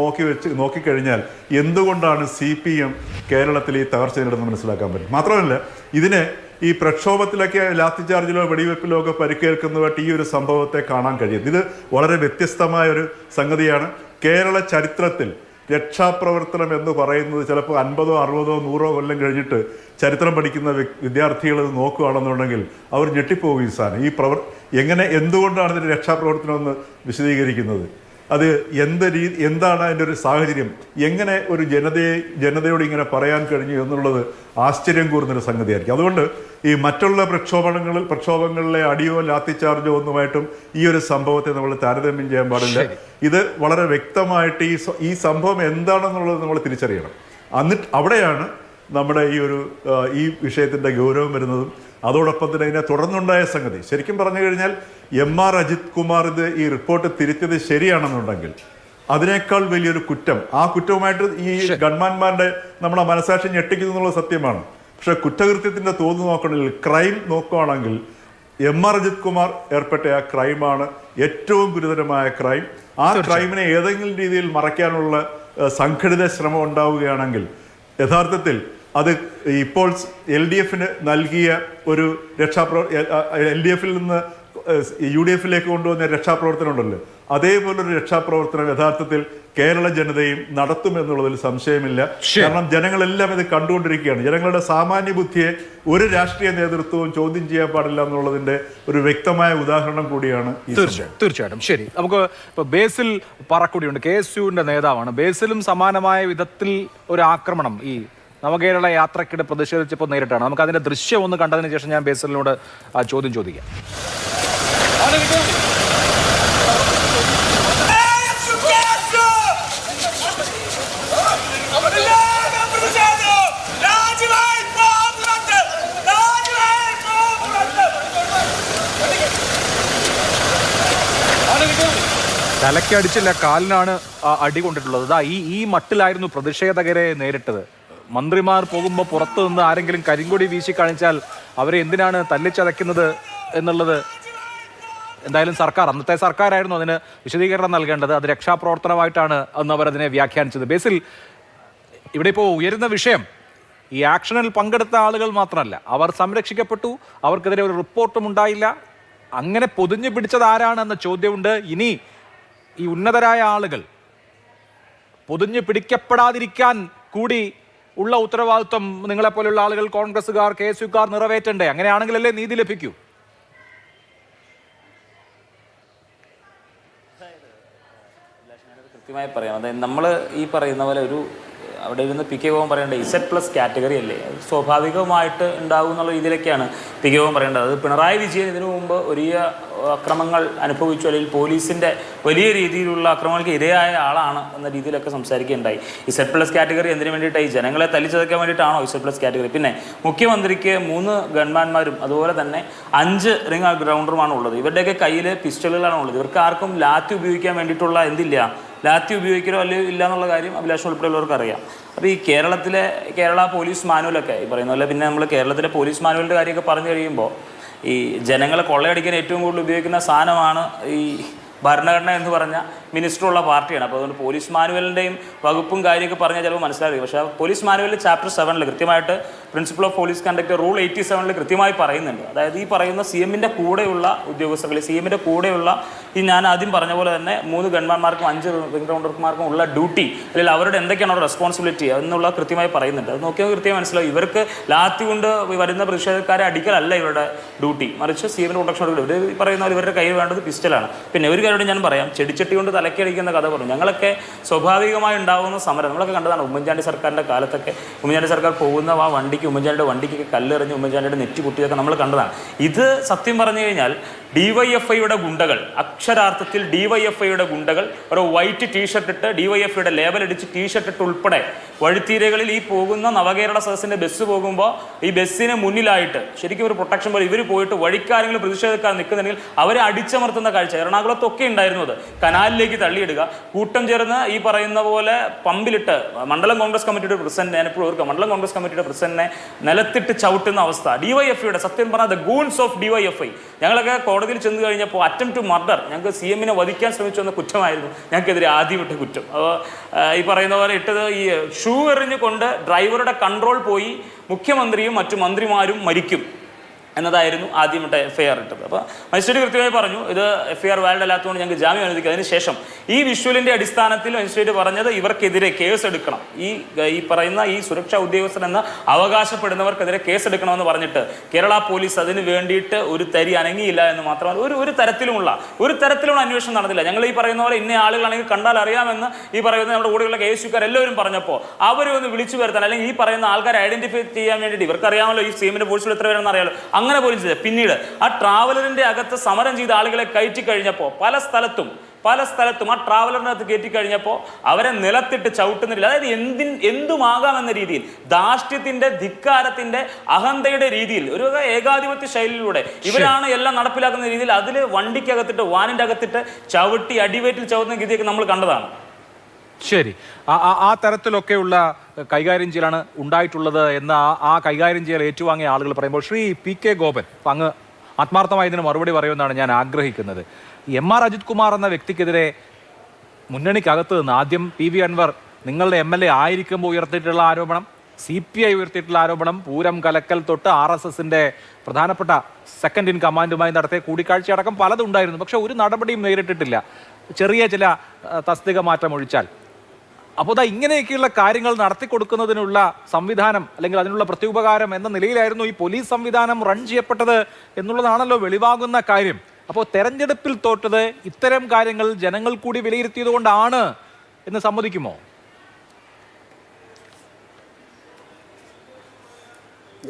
നോക്കിക്കഴിഞ്ഞാൽ എന്തുകൊണ്ടാണ് CPM കേരളത്തിൽ ഈ തകർച്ച നേരിടുന്നത് മനസ്സിലാക്കാൻ പറ്റും. മാത്രമല്ല, ഇതിനെ ഈ പ്രക്ഷോഭത്തിലൊക്കെ ലാത്തിചാർജിലോ വെടിവെപ്പിലോ ഒക്കെ പരിക്കേൽക്കുന്നതായിട്ട് ഈ ഒരു സംഭവത്തെ കാണാൻ കഴിയും. ഇത് വളരെ വ്യത്യസ്തമായ ഒരു സംഗതിയാണ്. കേരള ചരിത്രത്തിൽ രക്ഷാപ്രവർത്തനം എന്ന് പറയുന്നത് ചിലപ്പോൾ 50, 60, 100 കൊല്ലം കഴിഞ്ഞിട്ട് ചരിത്രം പഠിക്കുന്ന വിദ്യാർത്ഥികൾ ഇത് നോക്കുകയാണെന്നുണ്ടെങ്കിൽ അവർ ഞെട്ടിപ്പോകും. ഈ സാധനം എന്തുകൊണ്ടാണ് ഇതിൻ്റെ രക്ഷാപ്രവർത്തനം എന്ന് വിശദീകരിക്കുന്നത്. അത് എന്താണ് അതിൻ്റെ ഒരു സാഹചര്യം, എങ്ങനെ ഒരു ജനതയോട് ഇങ്ങനെ പറയാൻ കഴിഞ്ഞു എന്നുള്ളത് ആശ്ചര്യം കൂറുന്നൊരു സംഗതിയായിരിക്കും. അതുകൊണ്ട് ഈ മറ്റുള്ള പ്രക്ഷോഭങ്ങളിലെ അടിയോ ലാത്തിച്ചാർജോ ഒന്നുമായിട്ടും ഈ ഒരു സംഭവത്തെ നമ്മൾ താരതമ്യം ചെയ്യാൻ പാടില്ല. ഇത് വളരെ വ്യക്തമായിട്ട് ഈ സംഭവം എന്താണെന്നുള്ളത് നമ്മൾ തിരിച്ചറിയണം. എന്നിട്ട് അവിടെയാണ് നമ്മുടെ ഈ വിഷയത്തിൻ്റെ ഗൗരവം വരുന്നതും അതോടൊപ്പം തന്നെ ഇതിനെ തുടർന്നുണ്ടായ സംഗതി. ശരിക്കും പറഞ്ഞു കഴിഞ്ഞാൽ MR അജിത് കുമാർ ഈ റിപ്പോർട്ട് തിരുത്തിയത് ശരിയാണെന്നുണ്ടെങ്കിൽ അതിനേക്കാൾ വലിയൊരു കുറ്റം, ആ കുറ്റവുമായിട്ട് ഈ ഗൺമാന്മാരുടെ നമ്മുടെ മനസാക്ഷി ഞെട്ടിക്കുന്നു എന്നുള്ള സത്യമാണ്. പക്ഷെ കുറ്റകൃത്യത്തിന്റെ തോത് നോക്കണമെങ്കിൽ ക്രൈം നോക്കുകയാണെങ്കിൽ MR അജിത് കുമാർ ഏർപ്പെട്ട ആ ക്രൈമാണ് ഏറ്റവും ഗുരുതരമായ ക്രൈം. ആ ക്രൈമിനെ ഏതെങ്കിലും രീതിയിൽ മറയ്ക്കാനുള്ള സംഘടിത ശ്രമം ഉണ്ടാവുകയാണെങ്കിൽ യഥാർത്ഥത്തിൽ അത് ഇപ്പോൾ LDF നൽകിയ ഒരു LDF നിന്ന് UDF കൊണ്ടുവന്ന രക്ഷാപ്രവർത്തനം ഉണ്ടല്ലോ, അതേപോലൊരു രക്ഷാപ്രവർത്തനം യഥാർത്ഥത്തിൽ കേരള ജനതയും നടത്തുമെന്നുള്ളതിൽ സംശയമില്ല. കാരണം ജനങ്ങളെല്ലാം ഇത് കണ്ടുകൊണ്ടിരിക്കുകയാണ്. ജനങ്ങളുടെ സാമാന്യ ബുദ്ധിയെ ഒരു രാഷ്ട്രീയ നേതൃത്വവും ചോദ്യം ചെയ്യാൻ പാടില്ല എന്നുള്ളതിന്റെ ഒരു വ്യക്തമായ ഉദാഹരണം കൂടിയാണ്. തീർച്ചയായിട്ടും. ശരി, നമുക്ക് ഇപ്പൊ ബേസിൽ പറക്കുടിയുണ്ട്, KSUവിന്റെ നേതാവാണ്. ബേസിലും സമാനമായ വിധത്തിൽ ഒരു ആക്രമണം ഈ നവകേരള യാത്രക്കിടെ പ്രതിഷേധിച്ചപ്പോൾ നേരിട്ടാണ്. നമുക്ക് അതിന്റെ ദൃശ്യം ഒന്ന് കണ്ടതിന് ശേഷം ഞാൻ ബേസിലിനോട് ആ ചോദ്യം ചോദിക്കാം. തലയ്ക്കടിച്ചില്ല, കാലിനാണ് അടി കൊണ്ടിട്ടുള്ളത്. ഇതാ ഈ മട്ടിലായിരുന്നു പ്രതിഷേധകരെ നേരിട്ടത്. മന്ത്രിമാർ പോകുമ്പോൾ പുറത്തു നിന്ന് ആരെങ്കിലും കരിങ്കൊടി വീശി കാണിച്ചാൽ അവരെ എന്തിനാണ് തല്ലിച്ചതയ്ക്കുന്നത് എന്നുള്ളത് എന്തായാലും അന്നത്തെ സർക്കാരായിരുന്നു അതിന് വിശദീകരണം നൽകേണ്ടത്. അത് രക്ഷാപ്രവർത്തനമായിട്ടാണ് അന്ന് അവർ അതിനെ വ്യാഖ്യാനിച്ചത്. ബേസിൽ, ഇവിടെ ഇപ്പോൾ ഉയരുന്ന വിഷയം ഈ ആക്ഷനിൽ പങ്കെടുത്ത ആളുകൾ മാത്രമല്ല, അവർ സംരക്ഷിക്കപ്പെട്ടു, അവർക്കെതിരെ ഒരു റിപ്പോർട്ടും ഉണ്ടായില്ല. അങ്ങനെ പൊതിഞ്ഞു പിടിച്ചത് ആരാണെന്ന ചോദ്യമുണ്ട്. ഇനി ഈ ഉന്നതരായ ആളുകൾ പൊതിഞ്ഞു പിടിക്കപ്പെടാതിരിക്കാൻ കൂടി ഉള്ള ഉത്തരവാദിത്വം നിങ്ങളെപ്പോലുള്ള ആളുകൾ, കോൺഗ്രസ്സുകാർ, KSUക്കാർ നിറവേറ്റണ്ടേ? അങ്ങനെയാണെങ്കിലല്ലേ നീതി ലഭിക്കൂ? കൃത്യമായി പറയാം. അതായത് നമ്മൾ ഈ പറയുന്ന പോലെ അവിടെ ഇരുന്ന് PK ഗോപൻ പറയേണ്ടത് Z+ കാറ്റഗറി അല്ലേ, സ്വാഭാവികമായിട്ട് ഉണ്ടാകും എന്നുള്ള രീതിയിലൊക്കെയാണ് PK ഗോപൻ പറയേണ്ടത്. അത് പിണറായി വിജയൻ ഇതിനു മുമ്പ് വലിയ അക്രമങ്ങൾ അനുഭവിച്ചു, അല്ലെങ്കിൽ പോലീസിൻ്റെ വലിയ രീതിയിലുള്ള അക്രമങ്ങൾക്ക് ഇരയായ ആളാണ് എന്ന രീതിയിലൊക്കെ സംസാരിക്കുകയുണ്ടായി. Z+ കാറ്റഗറി എന്തിനു വേണ്ടിയിട്ടായി? ജനങ്ങളെ തല്ലിച്ചതയ്ക്കാൻ വേണ്ടിയിട്ടാണോ Z+ കാറ്റഗറി? പിന്നെ മുഖ്യമന്ത്രിക്ക് 3 ഗൺമാന്മാരും അതുപോലെ തന്നെ 5 റിംഗ് ഗ്രൗണ്ടറുമാണ് ഉള്ളത്. ഇവരുടെയൊക്കെ കയ്യിൽ പിസ്റ്റളുകളാണ് ഉള്ളത്. ഇവർക്ക് ആർക്കും ലാത്തി ഉപയോഗിക്കാൻ വേണ്ടിയിട്ടുള്ള ലാത്തി ഉപയോഗിക്കലോ അല്ലെങ്കിൽ ഇല്ല എന്നുള്ള കാര്യം അഭിലാഷം ഉൾപ്പെടെയുള്ളവർക്ക് അറിയാം. അപ്പോൾ ഈ കേരള പോലീസ് മാനുവലൊക്കെ ഈ പറയുന്ന പോലെ, പിന്നെ നമ്മൾ കേരളത്തിലെ പോലീസ് മാനുവലിൻ്റെ കാര്യമൊക്കെ പറഞ്ഞു കഴിയുമ്പോൾ ഈ ജനങ്ങളെ കൊള്ളയടിക്കാൻ ഏറ്റവും കൂടുതൽ ഉപയോഗിക്കുന്ന സാധനമാണ് ഈ ഭരണഘടന എന്ന് പറഞ്ഞ മിനിസ്റ്ററുള്ള പാർട്ടിയാണ്. അപ്പോൾ അതുകൊണ്ട് പോലീസ് മാനുവലിൻ്റെയും വകുപ്പും കാര്യമൊക്കെ പറഞ്ഞാൽ ചിലപ്പോൾ മനസ്സിലാവില്ല. പക്ഷേ പോലീസ് മാനുവലിൽ ചാപ്റ്റർ 7 കൃത്യമായിട്ട് principle of police conduct rule 87 കൃത്യമായി പറയുന്നുണ്ട്. അതായത് ഈ പറയുന്ന CMൻ്റെ കൂടെയുള്ള ഉദ്യോഗസ്ഥர்கள், CMൻ്റെ കൂടെയുള്ള ഈ ഞാൻ ആദ്യം പറഞ്ഞ പോലെ തന്നെ 3 ഗൺമാന്മാർക്കും 5 റിംഗ് റൗണ്ടർമാർക്കും ഉള്ള ഡ്യൂട്ടി, അല്ലെങ്കിൽ അവരുടെ എന്തൊക്കെയാണ് റെസ്പോൺസിബിലിറ്റി എന്നുള്ള കൃത്യമായി പറയുന്നുണ്ട്. അത് നോക്കിയാൽ കൃത്യമായി മനസ്സിലാവും. ഇവർക്ക് ലാത്തി കൊണ്ട് വരുന്ന പ്രതിഷേധക്കാരെ അടിക്കലല്ല ഇവരുടെ ഡ്യൂട്ടി, മറിച്ച് CMൻ്റെ പ്രൊട്ടക്ഷൻ കൊടുക്കില്ല. ഇവർ പറയുന്ന ഇവരുടെ കയ്യിൽ വേണ്ടത് പിസ്റ്റലാണ്. പിന്നെ ഒരു കാര്യം ഞാൻ പറയാം, ചെടിച്ചട്ടി കൊണ്ട് തലക്കടിക്കുന്ന കഥ പറഞ്ഞു. ഞങ്ങളൊക്കെ സ്വാഭാവികമായി ഉണ്ടാകുന്ന സമരം നമ്മളൊക്കെ കണ്ടതാണ്. ഉമ്മൻചാണ്ടി സർക്കാരിൻ്റെ കാലത്തൊക്കെ ഉമ്മൻചാണ്ടി സർക്കാർ പോകുന്ന ആ ഉമ്മൻചാണ്ടിയുടെ വണ്ടിക്കൊക്കെ കല്ലെറിഞ്ഞ് ഉമ്മൻചാണ്ടിയുടെ നെറ്റി പൊട്ടിയൊക്കെ നമ്മൾ കണ്ടതാണ്. ഇത് സത്യം പറഞ്ഞു കഴിഞ്ഞാൽ DYFIയുടെ ഗുണ്ടകൾ, അക്ഷരാർത്ഥത്തിൽ DYFIയുടെ ഗുണ്ടകൾ ഒരു വൈറ്റ് ടീഷർട്ട് ഇട്ട് DYFIയുടെ ലേബൽ അടിച്ച് ടീഷർട്ട് ഇട്ട് ഉൾപ്പെടെ വഴിത്തീരകളിൽ ഈ പോകുന്ന നവകേരള സദസ്സിൻ്റെ ബസ് പോകുമ്പോൾ ഈ ബസ്സിന് മുന്നിലായിട്ട് ശരിക്കും ഒരു പ്രൊട്ടക്ഷൻ പോലെ ഇവർ പോയിട്ട് വഴിക്കാരെങ്കിലും പ്രതിഷേധക്കാർ നിൽക്കുന്നുണ്ടെങ്കിൽ അവരെ അടിച്ചമർത്തുന്ന കാഴ്ച എറണാകുളത്തൊക്കെ ഉണ്ടായിരുന്നത്. കനാലിലേക്ക് തള്ളിയിടുക, കൂട്ടം ചേർന്ന് ഈ പറയുന്ന പോലെ പമ്പിലിട്ട് മണ്ഡലം കോൺഗ്രസ് കമ്മിറ്റിയുടെ പ്രസിഡന്റ്, ഞാനിപ്പോൾ ഓർക്കുക, മണ്ഡലം കോൺഗ്രസ് കമ്മിറ്റിയുടെ പ്രസിഡന്റിനെ നിലത്തിട്ട് ചവിട്ടുന്ന അവസ്ഥ. DYFIയുടെ സത്യം പറഞ്ഞാൽ ദ ഗൂൺസ് ഓഫ് DYFI. ഞങ്ങളൊക്കെ കോടതിയിൽ ചെന്ന് കഴിഞ്ഞപ്പോൾ അറ്റംപ്റ്റ് ടു മർഡർ, ഞങ്ങൾക്ക് CMനെ വധിക്കാൻ ശ്രമിച്ചു എന്ന കുറ്റമായിരുന്നു ഞങ്ങൾക്കെതിരെ ആദ്യം ഇട്ട കുറ്റം. അപ്പോൾ ഈ പറയുന്ന പോലെ ഇട്ടത് ഈ ഷൂ എറിഞ്ഞുകൊണ്ട് ഡ്രൈവറുടെ കൺട്രോൾ പോയി മുഖ്യമന്ത്രിയും മറ്റു മന്ത്രിമാരും മരിക്കും എന്നതായിരുന്നു ആദ്യമിട്ട FIR ഇട്ടത്. അപ്പോൾ മജിസ്ട്രേറ്റ് കൃത്യമായി പറഞ്ഞു ഇത് FIR വാലിഡ് അല്ലാത്തതുകൊണ്ട് ഞങ്ങൾക്ക് ജാമ്യം അനുവദിക്കുക. അതിനുശേഷം ഈ വിഷ്വലിൻ്റെ അടിസ്ഥാനത്തിൽ മജിസ്ട്രേറ്റ് പറഞ്ഞത് ഇവർക്കെതിരെ കേസ് എടുക്കണം, ഈ പറയുന്ന ഈ സുരക്ഷാ ഉദ്യോഗസ്ഥരെന്ന് അവകാശപ്പെടുന്നവർക്കെതിരെ കേസ് എടുക്കണമെന്ന് പറഞ്ഞിട്ട് കേരള പോലീസ് അതിന് വേണ്ടിയിട്ട് ഒരു തരി അനങ്ങിയില്ല എന്ന് മാത്രമല്ല ഒരു തരത്തിലുമുള്ള അന്വേഷണം നടന്നില്ല. ഞങ്ങൾ ഈ പറയുന്ന പോലെ ഇന്ന ആളുകളാണെങ്കിൽ കണ്ടാൽ അറിയാമെന്ന് ഈ പറയുന്ന നമ്മുടെ കൂടെയുള്ള KSUക്കാർ എല്ലാവരും പറഞ്ഞപ്പോൾ അവരെ ഒന്ന് വിളിച്ചു വരുത്താൻ, അല്ലെങ്കിൽ ഈ പറയുന്ന ആൾക്കാരെ ഐഡന്റിഫൈ ചെയ്യാൻ വേണ്ടിയിട്ട് ഇവർക്കറിയാമല്ലോ ഈ CMൻ്റെ പോലീസിൽ എത്ര പേരെന്ന് അറിയാമല്ലോ, അങ്ങനെ പോലും ചെയ്തത്. പിന്നീട് ആ ട്രാവലറിന്റെ അകത്ത് സമരം ചെയ്ത ആളുകളെ കയറ്റി കഴിഞ്ഞപ്പോൾ പല സ്ഥലത്തും ആ ട്രാവലറിനകത്ത് കയറ്റി കഴിഞ്ഞപ്പോൾ അവരെ നിലത്തിട്ട് ചവിട്ടുന്നില്ല. അതായത് എന്തുമാകാമെന്ന രീതിയിൽ, ധാർഷ്ട്യത്തിന്റെ, ധിക്കാരത്തിന്റെ, അഹന്തയുടെ രീതിയിൽ, ഒരു ഏകാധിപത്യ ശൈലിയിലൂടെ ഇവരാണ് എല്ലാം നടപ്പിലാക്കുന്ന രീതിയിൽ അതിൽ വണ്ടിക്കകത്തിട്ട് വാനിന്റെ അകത്തിട്ട് ചവിട്ടി അടിവേറ്റിൽ ചവിട്ടുന്ന രീതിയൊക്കെ നമ്മൾ കണ്ടതാണ്. ശരി, ആ തരത്തിലൊക്കെയുള്ള കൈകാര്യം ചെയ്യലാണ് ഉണ്ടായിട്ടുള്ളത് എന്ന് ആ കൈകാര്യം ചെയ്യൽ ഏറ്റുവാങ്ങിയ ആളുകൾ പറയുമ്പോൾ ശ്രീ PK ഗോപൻ അങ്ങ് ആത്മാർത്ഥമായി ഇതിന് മറുപടി പറയുമെന്നാണ് ഞാൻ ആഗ്രഹിക്കുന്നത്. MR അജിത് കുമാർ എന്ന വ്യക്തിക്കെതിരെ മുന്നണിക്കകത്ത് നിന്ന് ആദ്യം PV അൻവർ നിങ്ങളുടെ MLA ആയിരിക്കുമ്പോൾ ഉയർത്തിയിട്ടുള്ള ആരോപണം, CPI ഉയർത്തിയിട്ടുള്ള ആരോപണം, പൂരം കലക്കൽ തൊട്ട് RSSന്റെ പ്രധാനപ്പെട്ട സെക്കൻഡ് ഇൻ കമാൻഡുമായി നടത്തിയ കൂടിക്കാഴ്ച അടക്കം പലതും ഉണ്ടായിരുന്നു. പക്ഷെ ഒരു നടപടിയും നേരിട്ടിട്ടില്ല, ചെറിയ ചില തസ്തിക മാറ്റം ഒഴിച്ചാൽ. അപ്പോൾ ഇങ്ങനെയൊക്കെയുള്ള കാര്യങ്ങൾ നടത്തിക്കൊടുക്കുന്നതിനുള്ള സംവിധാനം അല്ലെങ്കിൽ അതിനുള്ള പ്രത്യുപകാരം എന്ന നിലയിലായിരുന്നു ഈ പോലീസ് സംവിധാനം റൺ ചെയ്യപ്പെട്ടത് എന്നുള്ളതാണല്ലോ വെളിവാകുന്ന കാര്യം. അപ്പോൾ തെരഞ്ഞെടുപ്പിൽ തോറ്റത് ഇത്തരം കാര്യങ്ങൾ ജനങ്ങൾ കൂടി വിലയിരുത്തിയത് കൊണ്ടാണ് എന്ന് സമ്മതിക്കുമോ?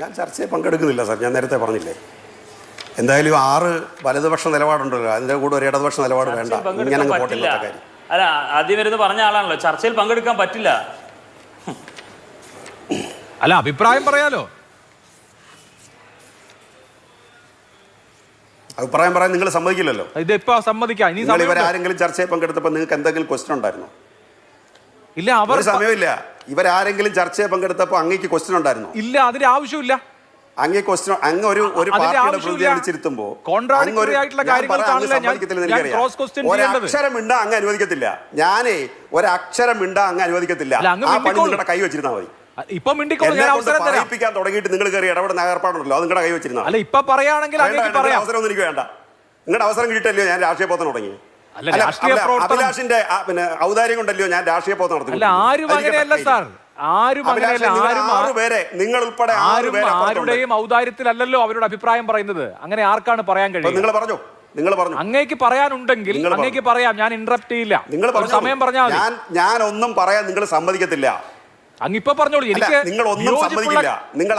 ഞാൻ ചർച്ചയിൽ പങ്കെടുക്കുന്നില്ല സാർ, ഞാൻ നേരത്തെ പറഞ്ഞില്ലേ. എന്തായാലും 6 വലതുപക്ഷ നിലപാടുണ്ടല്ലോ, അതിൻ്റെ കൂടെ ഒരു ഇടതുപക്ഷ നിലപാട് വേണ്ട. ഇങ്ങനെ പോട്ടില്ല കാര്യം. അല്ല, ആദ്യം വരുന്ന പറഞ്ഞ ആളാണല്ലോ, ചർച്ചയിൽ പങ്കെടുക്കാൻ പറ്റില്ല. അല്ല, അഭിപ്രായം പറയാലോ. അഭിപ്രായം പറയാൻ നിങ്ങൾ സമ്മതിക്കില്ലല്ലോ. ഇതിപ്പോ സമ്മതിക്കാം. ഇനി ഇവരാരെങ്കിലും ചർച്ചയിൽ പങ്കെടുത്തപ്പോൾ നിങ്ങൾക്ക് എന്തെങ്കിലും ക്വസ്റ്റ്യൻ ഉണ്ടായിരുന്നോ? ഇല്ല, അവർ സമയമില്ല. ഇവരാരെങ്കിലും ചർച്ചയിൽ പങ്കെടുത്തപ്പോൾ അങ്ങേക്ക് ക്വസ്റ്റ്യൻ ഉണ്ടായിരുന്നോ? ഇല്ല, അതിന്റെ ആവശ്യമില്ല. അങ്ങേ ക്വസ്റ്റ്യൻ അങ്ങ് ഒരു പാർട്ടിയുടെ പ്രതിനിധി വിളിച്ചിരുത്തുമ്പോ ഒരക്ഷരം മിണ്ടാ അങ്ങ് അനുവദിക്കത്തില്ല. ഞാനേ ഒരക്ഷരം മിണ്ടാ അങ്ങ് അനുവദിക്കത്തില്ല. ആ പണി നിങ്ങളുടെ കൈ വെച്ചിരുന്നാ മതി. ഇപ്പൊ പറയിപ്പിക്കാൻ തുടങ്ങിയിട്ട് നിങ്ങൾ കയറി ഇടപെടുന്ന ഏർപ്പാടുണ്ടല്ലോ, അത് നിങ്ങളുടെ കൈ വെച്ചിരുന്ന. അല്ല, ഇപ്പൊ പറയുകയാണെങ്കിൽ അവസരം ഒന്നും എനിക്ക് വേണ്ട. നിങ്ങളുടെ അവസരം കിട്ടിയിട്ടല്ലയോ ഞാൻ രാഷ്ട്രീയ പ്രവർത്തനം തുടങ്ങി. അഭിലാഷിന്റെ ഔദാര്യം കൊണ്ടല്ലോ ഞാൻ രാഷ്ട്രീയ പ്രവർത്തനം നടത്തുന്നത്. ആരുടെയും ഔദാര്യത്തിലല്ലല്ലോ അവരുടെ അഭിപ്രായം പറയുന്നത്. അങ്ങനെ ആർക്കാണ് പറയാൻ കഴിയും? നിങ്ങൾ പറഞ്ഞു, നിങ്ങൾ പറഞ്ഞു. അങ്ങേക്ക് പറയാനുണ്ടെങ്കിൽ അങ്ങേക്ക് പറയാം, ഞാൻ ഇന്ററപ്റ്റ് ചെയ്യില്ല. സമയം പറഞ്ഞാൽ ഞാൻ ഒന്നും പറയാൻ നിങ്ങൾ സമ്മതിക്കത്തില്ല. അങ്ങിപ്പോ പറഞ്ഞോളൂ. എനിക്ക് നിങ്ങൾ ഒന്നും സമ്മതിക്കില്ല. നിങ്ങൾ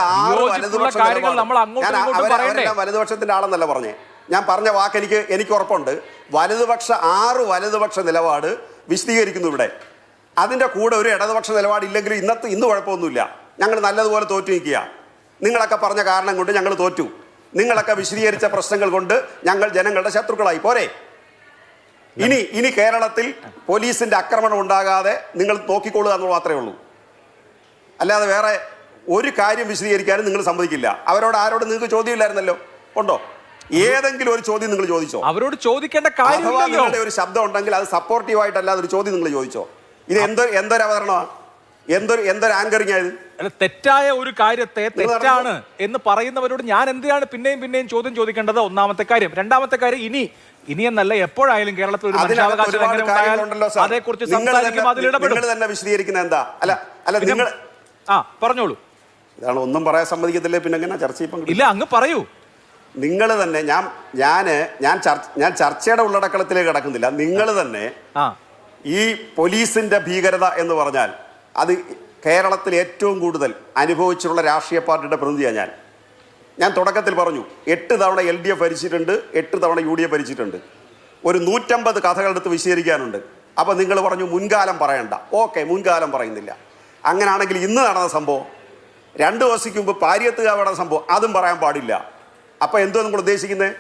കാര്യങ്ങൾ നമ്മൾ അങ്ങോട്ടും വലതുപക്ഷത്തിന്റെ ആളെന്നല്ല പറഞ്ഞേ. ഞാൻ പറഞ്ഞ വാക്ക് എനിക്ക് ഉറപ്പുണ്ട്. 6 വലതുപക്ഷ നിലപാട് വിശദീകരിക്കുന്നു ഇവിടെ. അതിൻ്റെ കൂടെ ഒരു ഇടതുപക്ഷ നിലപാട് ഇല്ലെങ്കിലും ഇന്ന് കുഴപ്പമൊന്നുമില്ല. ഞങ്ങൾ നല്ലതുപോലെ തോറ്റു നിൽക്കുക. നിങ്ങളൊക്കെ പറഞ്ഞ കാരണം കൊണ്ട് ഞങ്ങൾ തോറ്റു. നിങ്ങളൊക്കെ വിശദീകരിച്ച പ്രശ്നങ്ങൾ കൊണ്ട് ഞങ്ങൾ ജനങ്ങളുടെ ശത്രുക്കളായി. പോരെ? ഇനി കേരളത്തിൽ പോലീസിന്റെ ആക്രമണം ഉണ്ടാകാതെ നിങ്ങൾ നോക്കിക്കൊള്ളുക എന്ന് മാത്രമേ ഉള്ളൂ. അല്ലാതെ വേറെ ഒരു കാര്യം വിശദീകരിക്കാനും നിങ്ങൾ സമ്മതിക്കില്ല. ആരോട് നിങ്ങൾക്ക് ചോദ്യമില്ലായിരുന്നല്ലോ? ഉണ്ടോ? ഏതെങ്കിലും ഒരു ചോദ്യം നിങ്ങൾ ചോദിച്ചോ? അവരോട് ചോദിക്കേണ്ട കാര്യം ഒരു ശബ്ദം ഉണ്ടെങ്കിൽ അത് സപ്പോർട്ടീവായിട്ടല്ലാതെ ഒരു ചോദ്യം നിങ്ങൾ ചോദിച്ചോ? ഇത് എന്തൊരു അവതരണമാണ്, എന്തൊരു ആങ്കറിംഗ് ആയത്? തെറ്റായ ഒരു കാര്യത്തെ തെറ്റാണ് എന്ന് പറയുന്നവരോട് ഞാൻ എന്തിനാണ് പിന്നെയും ചോദ്യം ചോദിക്കേണ്ടത്? ഒന്നാമത്തെ കാര്യം. രണ്ടാമത്തെ കാര്യം, ഇനിയെന്നല്ല എപ്പോഴായാലും കേരളത്തിൽ ഒരു അതേക്കുറിച്ച് സംസാരിക്കും, അതിലിടപെടും. നിങ്ങൾ തന്നെ വിശദീകരിക്കുന്ന എന്താ? അല്ല നിങ്ങൾ പറഞ്ഞോളൂ. ഇതാണ് ഒന്നും പറയാൻ സമ്മതിക്കത്തില്ലേ, പിന്നെ എങ്ങനെ ചർച്ച ഇല്ല, അങ്ങ് പറയൂ. നിങ്ങൾ തന്നെ ഞാൻ ചർച്ചയുടെ ഉള്ളടക്കളത്തിലേക്ക് കടക്കുന്നില്ല. നിങ്ങൾ തന്നെ ഈ പോലീസിന്റെ ഭീകരത എന്ന് പറഞ്ഞാൽ അത് കേരളത്തിൽ ഏറ്റവും കൂടുതൽ അനുഭവിച്ചിട്ടുള്ള രാഷ്ട്രീയ പാർട്ടിയുടെ പ്രതിനിധിയാണ് ഞാൻ തുടക്കത്തിൽ പറഞ്ഞു. 8 തവണ LDF ഭരിച്ചിട്ടുണ്ട്, 8 തവണ UDF ഭരിച്ചിട്ടുണ്ട്. ഒരു 150 കഥകളെടുത്ത് വിശദീകരിക്കാനുണ്ട്. അപ്പോൾ നിങ്ങൾ പറഞ്ഞു മുൻകാലം പറയണ്ട. ഓക്കെ, മുൻകാലം പറയുന്നില്ല. അങ്ങനെയാണെങ്കിൽ ഇന്ന് നടന്ന സംഭവം, 2 ദിവസത്തേക്ക് മുമ്പ് പാരിയത്തുകാവ് നടന്ന സംഭവം, അതും പറയാൻ പാടില്ല. അപ്പോൾ എന്തോ നിങ്ങൾ ഉദ്ദേശിക്കുന്നത്?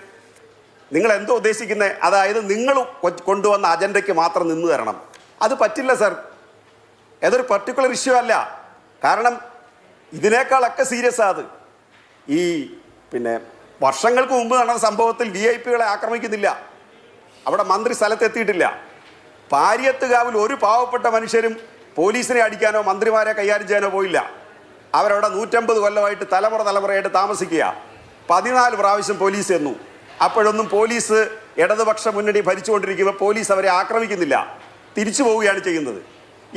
അതായത് നിങ്ങൾ കൊണ്ടുവന്ന അജണ്ടയ്ക്ക് മാത്രം നിന്ന് തരണം. അത് പറ്റില്ല സർ. ഏതൊരു പർട്ടിക്കുലർ ഇഷ്യൂ അല്ല. കാരണം ഇതിനേക്കാളൊക്കെ സീരിയസ് അത്. വർഷങ്ങൾക്ക് മുമ്പ് നടന്ന സംഭവത്തിൽ VIP-കളെ ആക്രമിക്കുന്നില്ല. അവിടെ മന്ത്രി സ്ഥലത്തെത്തിയിട്ടില്ല. പാരിയത്തുകാവിൽ ഒരു പാവപ്പെട്ട മനുഷ്യരും പോലീസിനെ അടിക്കാനോ മന്ത്രിമാരെ കൈകാര്യം ചെയ്യാനോ പോയില്ല. അവരവിടെ 150 കൊല്ലമായിട്ട് തലമുറയായിട്ട് താമസിക്കുക. 14 പ്രാവശ്യം പോലീസ് എന്നു. അപ്പോഴൊന്നും പോലീസ് ഇടതുപക്ഷ മുന്നണി ഭരിച്ചുകൊണ്ടിരിക്കുമ്പോൾ പോലീസ് അവരെ ആക്രമിക്കുന്നില്ല, തിരിച്ചു പോവുകയാണ് ചെയ്യുന്നത്.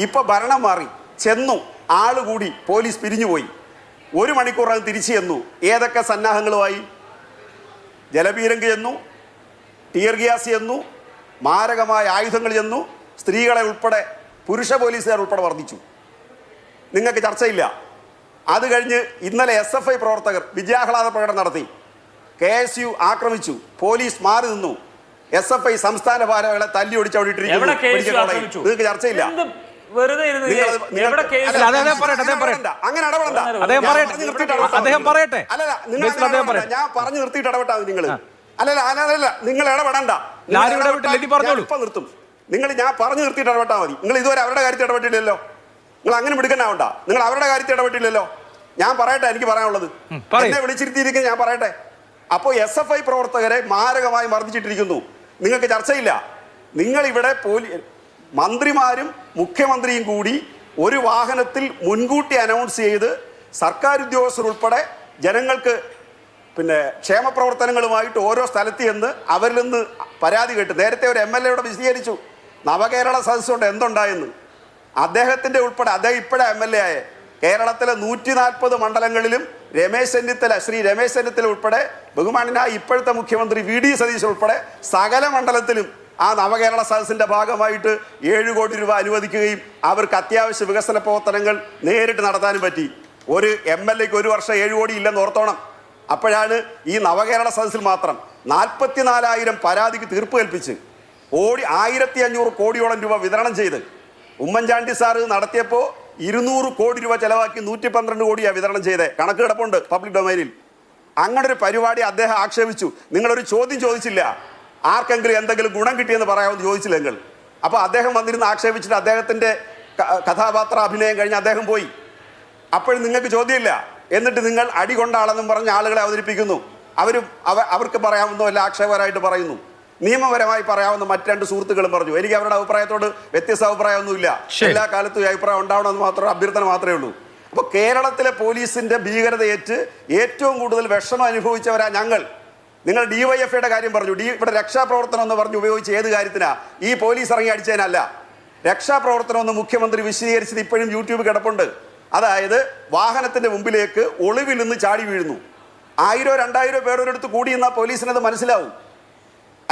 ഇപ്പോൾ ഭരണം മാറി, ചെന്നു, ആളുകൂടി, പോലീസ് പിരിഞ്ഞുപോയി. 1 മണിക്കൂറിനകം തിരിച്ചു ചെന്നു. ഏതൊക്കെ സന്നാഹങ്ങളുമായി? ജലപീരങ്കി ചെന്നു, ടിയർ ഗ്യാസ് ചെന്നു, മാരകമായ ആയുധങ്ങൾ ചെന്നു, സ്ത്രീകളെ ഉൾപ്പെടെ, പുരുഷ പോലീസുകാർ ഉൾപ്പെടെ വർദ്ധിച്ചു. നിങ്ങൾക്ക് ചർച്ചയില്ല. അത് കഴിഞ്ഞ് ഇന്നലെ SFI പ്രവർത്തകർ വിജയാഹ്ലാദ പ്രകടനം നടത്തി. KSU ആക്രമിച്ചു, പോലീസ് മാറി നിന്നു. SFI സംസ്ഥാന ഭാരവാഹികളെ തല്ലി ഒടിച്ച് അവിടെ ഇട്ടിരിക്കുന്നു. നിങ്ങൾക്ക് ചർച്ചയില്ല. അങ്ങനെ പറയട്ടെ. ഞാൻ പറഞ്ഞു നിർത്തിയിട്ട് ഇടപെട്ടാ നിങ്ങൾ. അല്ലല്ല, നിങ്ങൾ ഇടപെടണ്ട. ഇപ്പം നിർത്തും. ഞാൻ പറഞ്ഞു നിർത്തിയിട്ട് ഇടപെട്ടാൽ മതി. നിങ്ങൾ ഇതുവരെ അവരുടെ കാര്യത്തിൽ ഇടപെട്ടില്ലല്ലോ. നിങ്ങൾ അങ്ങനെ മിടുക്കനാവണ്ട. നിങ്ങൾ അവരുടെ കാര്യത്തിൽ ഇടപെട്ടില്ലല്ലോ. ഞാൻ പറയട്ടെ, എനിക്ക് പറയാനുള്ളത്. എന്നെ വിളിച്ചിരുത്തിയിരിക്കുന്നത് ഞാൻ പറയട്ടെ. അപ്പോൾ SFI പ്രവർത്തകരെ മാരകമായി മർദ്ദിച്ചിട്ടിരിക്കുന്നു. നിങ്ങൾക്ക് ചർച്ചയില്ല. നിങ്ങൾ ഇവിടെ മന്ത്രിമാരും മുഖ്യമന്ത്രിയും കൂടി ഒരു വാഹനത്തിൽ മുൻകൂട്ടി അനൗൺസ് ചെയ്ത് സർക്കാർ ഉദ്യോഗസ്ഥർ ഉൾപ്പെടെ ജനങ്ങൾക്ക് ക്ഷേമ പ്രവർത്തനങ്ങളുമായിട്ട് ഓരോ സ്ഥലത്ത് ചെന്ന് അവരിൽ നിന്ന് പരാതി കേട്ട് നേരത്തെ ഒരു MLA യോട് വിശദീകരിച്ചു നവകേരള സദസ്സ് കൊണ്ട് എന്തുണ്ടായെന്ന്. അദ്ദേഹത്തിൻ്റെ ഉൾപ്പെടെ അദ്ദേഹം ഇപ്പോഴേ MLA ആയ കേരളത്തിലെ 140 മണ്ഡലങ്ങളിലും ശ്രീ രമേശ് ചെന്നിത്തല ഉൾപ്പെടെ ബഹുമാനായ ഇപ്പോഴത്തെ മുഖ്യമന്ത്രി VD സതീശൻ ഉൾപ്പെടെ സകല മണ്ഡലത്തിലും ആ നവകേരള സദസ്സിൻ്റെ ഭാഗമായിട്ട് 7 കോടി രൂപ അനുവദിക്കുകയും അവർക്ക് അത്യാവശ്യ വികസന പ്രവർത്തനങ്ങൾ നേരിട്ട് നടത്താനും പറ്റി. ഒരു MLAക്ക് ഒരു വർഷം 7 കോടി ഇല്ലെന്ന് ഓർത്തോണം. അപ്പോഴാണ് ഈ നവകേരള സദസ്സിൽ മാത്രം 44,000 പരാതിക്ക് തീർപ്പ് കൽപ്പിച്ച് 1500 കോടിയോളം രൂപ വിതരണം ചെയ്ത് ഉമ്മൻചാണ്ടി സാറ് നടത്തിയപ്പോൾ 200 കോടി രൂപ ചെലവാക്കി 112 കോടിയാണ് വിതരണം ചെയ്തത്. കണക്ക് കിടപ്പുണ്ട് പബ്ലിക് ഡൊമൈനിൽ. അങ്ങനെ ഒരു പരിപാടി അദ്ദേഹം ആക്ഷേപിച്ചു. നിങ്ങളൊരു ചോദ്യം ചോദിച്ചില്ല, ആർക്കെങ്കിലും എന്തെങ്കിലും ഗുണം കിട്ടിയെന്ന് പറയാമെന്ന് ചോദിച്ചില്ല നിങ്ങൾ. അപ്പോൾ അദ്ദേഹം വന്നിരുന്ന് ആക്ഷേപിച്ചിട്ട് അദ്ദേഹത്തിൻ്റെ കഥാപാത്ര അഭിനയം കഴിഞ്ഞ് അദ്ദേഹം പോയി. അപ്പോഴും നിങ്ങൾക്ക് ചോദ്യമില്ല. എന്നിട്ട് നിങ്ങൾ അടി കൊണ്ട ആളെന്നും പറഞ്ഞ് ആളുകളെ അവതരിപ്പിക്കുന്നു. അവർക്ക് പറയാവുന്ന വല്ല ആക്ഷേപകരമായിട്ട് പറയുന്നു. നിയമപരമായി പറയാവുന്ന മറ്റ് 2 സുഹൃത്തുക്കളും പറഞ്ഞു. എനിക്ക് അവരുടെ അഭിപ്രായത്തോട് വ്യത്യസ്ത അഭിപ്രായമൊന്നുമില്ല. എല്ലാ കാലത്തും ഈ അഭിപ്രായം ഉണ്ടാവണമെന്ന് മാത്രം അഭ്യർത്ഥന മാത്രമേ ഉള്ളൂ. അപ്പോൾ കേരളത്തിലെ പോലീസിന്റെ ഭീകരതയേറ്റ് ഏറ്റവും കൂടുതൽ വിഷമം അനുഭവിച്ചവരാ ഞങ്ങൾ. നിങ്ങൾ DYFIയുടെ കാര്യം പറഞ്ഞു. ഇവിടെ രക്ഷാപ്രവർത്തനം എന്ന് പറഞ്ഞ് ഉപയോഗിച്ച് ഏത് കാര്യത്തിനാ? ഈ പോലീസ് ഇറങ്ങി അടിച്ചതിനല്ല. രക്ഷാപ്രവർത്തനം എന്ന് മുഖ്യമന്ത്രി വിശദീകരിച്ചത് ഇപ്പോഴും യൂട്യൂബ് കിടപ്പുണ്ട്. അതായത് വാഹനത്തിന്റെ മുമ്പിലേക്ക് ഒളിവിൽ നിന്ന് ചാടി വീഴുന്നു. 1000-2000 പേരൊരിടത്ത് കൂടി നിന്നാൽ പോലീസിനത് മനസ്സിലാവും.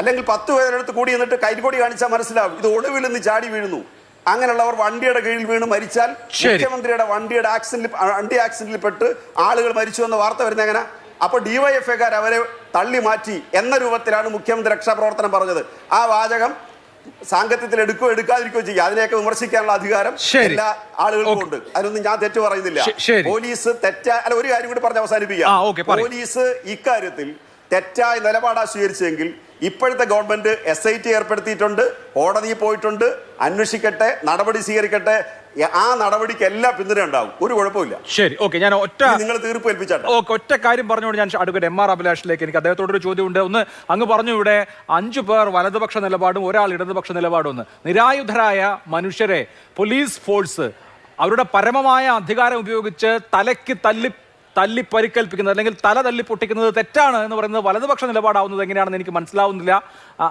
അല്ലെങ്കിൽ 10 പേരെടുത്ത് കൂടി എന്നിട്ട് കൈകൊടി കാണിച്ചാൽ മനസ്സിലാവും ഇത് ഒളിവിൽ നിന്ന് ചാടി വീഴുന്നു. അങ്ങനെയുള്ളവർ വണ്ടിയുടെ കീഴിൽ വീണ് മരിച്ചാൽ മുഖ്യമന്ത്രിയുടെ വണ്ടി ആക്സിഡന്റിൽ പെട്ട് ആളുകൾ മരിച്ചു എന്ന വാർത്ത വരുന്ന എങ്ങനെ? അപ്പോൾ DYFIക്കാർ അവരെ തള്ളി മാറ്റി എന്ന രൂപത്തിലാണ് മുഖ്യമന്ത്രി രക്ഷാപ്രവർത്തനം പറഞ്ഞത്. ആ വാചകം സാങ്കത്യത്തിൽ എടുക്കുകയോ എടുക്കാതിരിക്കുകയോ ചെയ്യുക, അതിനെയൊക്കെ വിമർശിക്കാനുള്ള അധികാരം എല്ലാ ആളുകൾക്കും ഉണ്ട്. അതിനൊന്നും ഞാൻ തെറ്റു പറയുന്നില്ല. പോലീസ് അല്ല, ഒരു കാര്യം കൂടി പറഞ്ഞ് അവസാനിപ്പിക്കുക. പോലീസ് ഇക്കാര്യത്തിൽ തെറ്റായ നിലപാടാ സ്വീകരിച്ചെങ്കിൽ ഇപ്പോഴത്തെ ഗവൺമെന്റ് SIT ഏർപ്പെടുത്തിയിട്ടുണ്ട്, കോടതിയിൽ പോയിട്ടുണ്ട്, അന്വേഷിക്കട്ടെ, നടപടി സ്വീകരിക്കട്ടെ. ആ നടപടിക്ക് എല്ലാ പിന്തുണ ഉണ്ടാവും, ഒരു കുഴപ്പമില്ല. ശരി, ഓക്കെ. ഞാൻ നിങ്ങൾ തീർപ്പ് ഏൽപ്പിച്ചാട്ടെ. ഒറ്റ കാര്യം പറഞ്ഞുകൊണ്ട് ഞാൻ അഡ്വക്കേറ്റ് MR അഭിലാഷിലേക്ക് എനിക്ക് അദ്ദേഹത്തോടൊരു ചോദ്യമുണ്ട്. ഒന്ന്, അങ്ങ് പറഞ്ഞു ഇവിടെ 5 പേർ വലതുപക്ഷ നിലപാടും 1 ഇടതുപക്ഷ നിലപാടും. ഒന്ന്, നിരായുധരായ മനുഷ്യരെ പോലീസ് ഫോഴ്സ് അവരുടെ പരമമായ അധികാരം ഉപയോഗിച്ച് തലയ്ക്ക് തല്ലി പരിക്കേൽപ്പിക്കുന്നത് അല്ലെങ്കിൽ തല തല്ലി പൊട്ടിക്കുന്നത് തെറ്റാണ് എന്ന് പറയുന്നത് വലതുപക്ഷ നിലപാടാവുന്നത് എങ്ങനെയാണെന്ന് എനിക്ക് മനസ്സിലാവുന്നില്ല.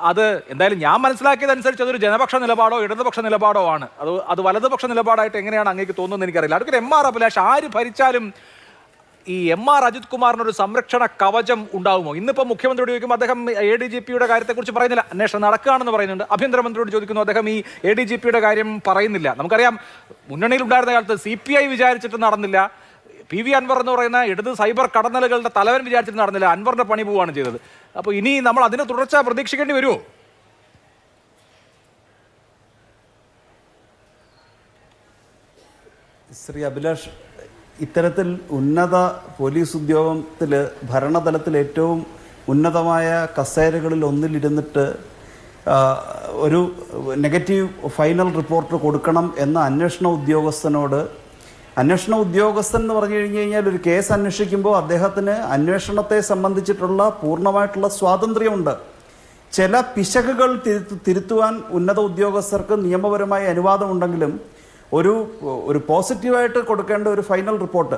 അത് എന്തായാലും ഞാൻ മനസ്സിലാക്കിയതനുസരിച്ച് അതൊരു ജനപക്ഷ നിലപാടോ ഇടതുപക്ഷ നിലപാടോ ആണ്. അത് വലതുപക്ഷ നിലപാടായിട്ട് എങ്ങനെയാണ് അങ്ങേക്ക് തോന്നുന്നത് എനിക്കറിയില്ല. അതൊക്കെ MR അഭിലാഷ്, ആര് ഭരിച്ചാലും ഈ MR അജിത് കുമാറിനൊരു സംരക്ഷണ കവചം ഉണ്ടാവുമോ? ഇന്നിപ്പോൾ മുഖ്യമന്ത്രിയോട് ചോദിക്കുമ്പോൾ അദ്ദേഹം ADGPയുടെ കാര്യത്തെക്കുറിച്ച് പറയുന്നില്ല, അന്വേഷണം നടക്കുകയാണെന്ന് പറയുന്നുണ്ട്. ആഭ്യന്തരമന്ത്രിയോട് ചോദിക്കുന്നു, അദ്ദേഹം ഈ ADGPയുടെ കാര്യം പറയുന്നില്ല. നമുക്കറിയാം മുന്നണിയിൽ ഉണ്ടായിരുന്ന കാലത്ത് CPI വിചാരിച്ചിട്ട് നടന്നില്ല. PV അൻവർ എന്ന് പറയുന്ന ഇടത് സൈബർ കടന്നലുകളുടെ തലവൻ വിചാരിച്ചിട്ട് നടന്നില്ല, അൻവറിന്റെ പണി പോവുകയാണ് ചെയ്തത്. അപ്പോൾ ഇനി നമ്മൾ അതിനെ തുടർച്ച പ്രതീക്ഷിക്കേണ്ടി വരുമോ? ശ്രീ അഭിലാഷ്, ഇത്തരത്തിൽ ഉന്നത പോലീസ് ഉദ്യോഗത്തിൽ ഭരണതലത്തിൽ ഏറ്റവും ഉന്നതമായ കസേരകളിൽ ഒന്നിലിരുന്നിട്ട് ഒരു നെഗറ്റീവ് ഫൈനൽ റിപ്പോർട്ട് കൊടുക്കണം എന്ന അന്വേഷണ ഉദ്യോഗസ്ഥൻ എന്ന് പറഞ്ഞു കഴിഞ്ഞാൽ ഒരു കേസ് അന്വേഷിക്കുമ്പോൾ അദ്ദേഹത്തിന് അന്വേഷണത്തെ സംബന്ധിച്ചിട്ടുള്ള പൂർണ്ണമായിട്ടുള്ള സ്വാതന്ത്ര്യമുണ്ട്. ചില പിശകുകൾ തിരുത്തുവാൻ ഉന്നത ഉദ്യോഗസ്ഥർക്ക് നിയമപരമായ അനുവാദമുണ്ടെങ്കിലും ഒരു പോസിറ്റീവായിട്ട് കൊടുക്കേണ്ട ഒരു ഫൈനൽ റിപ്പോർട്ട്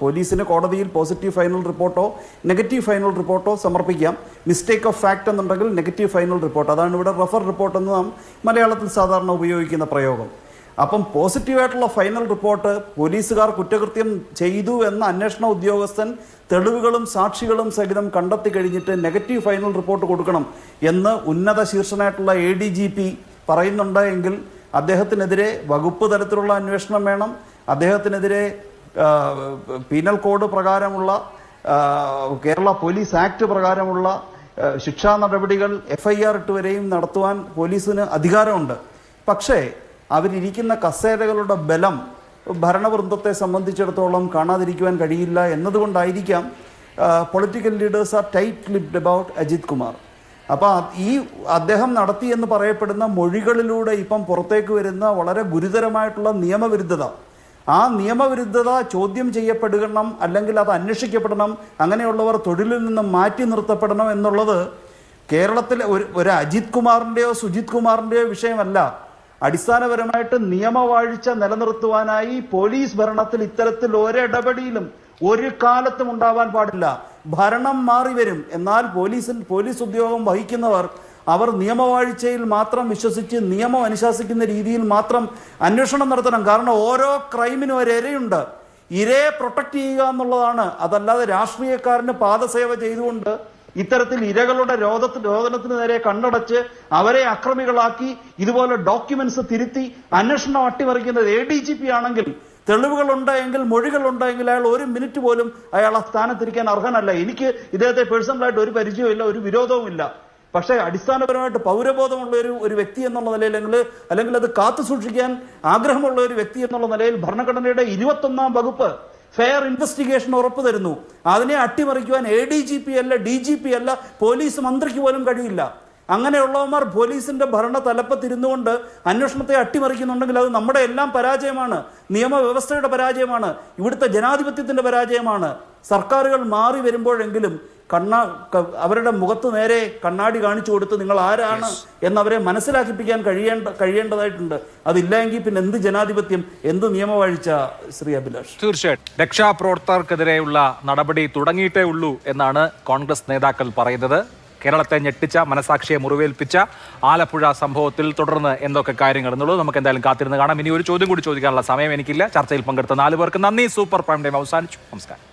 പോലീസിന് കോടതിയിൽ പോസിറ്റീവ് ഫൈനൽ റിപ്പോർട്ടോ നെഗറ്റീവ് ഫൈനൽ റിപ്പോർട്ടോ സമർപ്പിക്കാം. മിസ്റ്റേക്ക് ഓഫ് ഫാക്ട് എന്നുണ്ടെങ്കിൽ നെഗറ്റീവ് ഫൈനൽ റിപ്പോർട്ട്, അതാണ് ഇവിടെ റഫർ റിപ്പോർട്ട് എന്ന് നാം മലയാളത്തിൽ സാധാരണ ഉപയോഗിക്കുന്ന പ്രയോഗം. അപ്പം പോസിറ്റീവായിട്ടുള്ള ഫൈനൽ റിപ്പോർട്ട് പോലീസുകാർ കുറ്റകൃത്യം ചെയ്തു എന്ന അന്വേഷണ ഉദ്യോഗസ്ഥൻ തെളിവുകളും സാക്ഷികളും സഹിതം കണ്ടെത്തി കഴിഞ്ഞിട്ട് നെഗറ്റീവ് ഫൈനൽ റിപ്പോർട്ട് കൊടുക്കണം എന്ന് ഉന്നത ശീർഷനായിട്ടുള്ള ADGP പറയുന്നുണ്ട് എങ്കിൽ അദ്ദേഹത്തിനെതിരെ വകുപ്പ് തലത്തിലുള്ള അന്വേഷണം വേണം. അദ്ദേഹത്തിനെതിരെ പീനൽ കോഡ് പ്രകാരമുള്ള കേരള പോലീസ് ആക്ട് പ്രകാരമുള്ള ശിക്ഷാ നടപടികൾ FIR ഇട്ട് വരെയും നടത്തുവാൻ പോലീസിന് അധികാരമുണ്ട്. പക്ഷേ അവരിയ്ക്കുന്ന കസേരകളുടെ ബലം ഭരണവൃന്ദത്തെ സംബന്ധിച്ചിടത്തോളം കാണാതിരിക്കുവാൻ കഴിയില്ല എന്നതുകൊണ്ടായിരിക്കാം political leaders are tight lipped about Ajith Kumar. അപ്പോൾ ഈ അദ്ദേഹം നടത്തിയെന്ന് പറയപ്പെടുന്ന മൊഴികളിലൂടെ ഇപ്പം പുറത്തേക്ക് വരുന്ന വളരെ ഗുരുതരമായിട്ടുള്ള നിയമവിരുദ്ധത, ആ നിയമവിരുദ്ധത ചോദ്യം ചെയ്യപ്പെടണം, അല്ലെങ്കിൽ അത് അന്വേഷിക്കപ്പെടണം, അങ്ങനെയുള്ളവർ തൊഴിലിൽ നിന്നും മാറ്റി നിർത്തപ്പെടണം എന്നുള്ളത് കേരളത്തിലെ ഒരു അജിത് കുമാറിൻ്റെയോ സുജിത് കുമാറിൻ്റെയോ വിഷയമല്ല. അടിസ്ഥാനപരമായിട്ട് നിയമവാഴ്ച നിലനിർത്തുവാനായി പോലീസ് ഭരണത്തിൽ ഇത്തരത്തിൽ ഒരിടപെടിയിലും ഒരു കാലത്തും ഉണ്ടാവാൻ പാടില്ല. ഭരണം മാറി വരും, എന്നാൽ പോലീസ് ഉദ്യോഗം വഹിക്കുന്നവർ അവർ നിയമവാഴ്ചയിൽ മാത്രം വിശ്വസിച്ച് നിയമം അനുശാസിക്കുന്ന രീതിയിൽ മാത്രം അന്വേഷണം നടത്തണം. കാരണം ഓരോ ക്രൈമിനും ഒരു ഇരയുണ്ട്. ഇരയെ പ്രൊട്ടക്ട് ചെയ്യുക എന്നുള്ളതാണ്. അതല്ലാതെ രാഷ്ട്രീയക്കാരന് പാദസേവ ചെയ്തുകൊണ്ട് ഇത്തരത്തിൽ ഇരകളുടെ രോദനത്തിന് നേരെ കണ്ണടച്ച് അവരെ അക്രമികളാക്കി ഇതുപോലെ ഡോക്യുമെന്റ്സ് തിരുത്തി അന്വേഷണം അട്ടിമറിക്കുന്നത് ADGP ആണെങ്കിൽ, തെളിവുകളുണ്ടെങ്കിൽ, മൊഴികളുണ്ടെങ്കിൽ അയാൾ ഒരു മിനിറ്റ് പോലും അയാൾ ആ സ്ഥാനത്തിരിക്കാൻ അർഹനല്ല. എനിക്ക് ഇദ്ദേഹത്തെ പേഴ്സണലായിട്ട് ഒരു പരിചയമില്ല, ഒരു വിരോധവുമില്ല. പക്ഷേ അടിസ്ഥാനപരമായിട്ട് പൗരബോധമുള്ള ഒരു വ്യക്തി എന്നുള്ള നിലയിൽ, അല്ലെങ്കിൽ അത് കാത്തു സൂക്ഷിക്കാൻ ആഗ്രഹമുള്ള ഒരു വ്യക്തി എന്നുള്ള നിലയിൽ ഭരണഘടനയുടെ 21-ാം വകുപ്പ് ഫെയർ ഇൻവെസ്റ്റിഗേഷൻ ഉറപ്പു തരുന്നു. അതിനെ അട്ടിമറിക്കുവാൻ ADGP അല്ല, DGP അല്ല, പോലീസ് മന്ത്രിക്ക് പോലും കഴിയില്ല. അങ്ങനെയുള്ളവന്മാർ പോലീസിന്റെ ഭരണ തലപ്പത്തിരുന്നുകൊണ്ട് അന്വേഷണത്തെ അട്ടിമറിക്കുന്നുണ്ടെങ്കിൽ അത് നമ്മുടെ എല്ലാം പരാജയമാണ്, നിയമവ്യവസ്ഥയുടെ പരാജയമാണ്, ഇവിടുത്തെ ജനാധിപത്യത്തിന്റെ പരാജയമാണ്. സർക്കാരുകൾ മാറി വരുമ്പോഴെങ്കിലും അവരുടെ മുഖത്ത് നേരെ കണ്ണാടി കാണിച്ചു കൊടുത്ത് നിങ്ങൾ ആരാണ് എന്നവരെ മനസ്സിലാക്കിപ്പിക്കാൻ കഴിയേണ്ടതായിട്ടുണ്ട്. അതില്ലെങ്കിൽ പിന്നെ എന്ത് ജനാധിപത്യം, എന്ത് നിയമവാഴ്ച, ശ്രീ അഭിലാഷ്? തീർച്ചയായിട്ടും രക്ഷാപ്രവർത്തകർക്കെതിരെയുള്ള നടപടി തുടങ്ങിയിട്ടേ ഉള്ളൂ എന്നാണ് കോൺഗ്രസ് നേതാക്കൾ പറയുന്നത്. കേരളത്തെ ഞെട്ടിച്ച, മനസാക്ഷിയെ മുറിവേൽപ്പിച്ച ആലപ്പുഴ സംഭവത്തിൽ തുടർന്ന് എന്തൊക്കെ കാര്യങ്ങൾ എന്നുള്ളത് നമുക്ക് എന്തായാലും കാത്തിരുന്ന് കാണാം. ഇനി ഒരു ചോദ്യം കൂടി ചോദിക്കാനുള്ള സമയം എനിക്കില്ല. ചർച്ചയിൽ പങ്കെടുത്ത 4 പേർക്ക് നന്ദി. സൂപ്പർ പ്രൈം ടൈം അവസാനിച്ചു. നമസ്കാരം.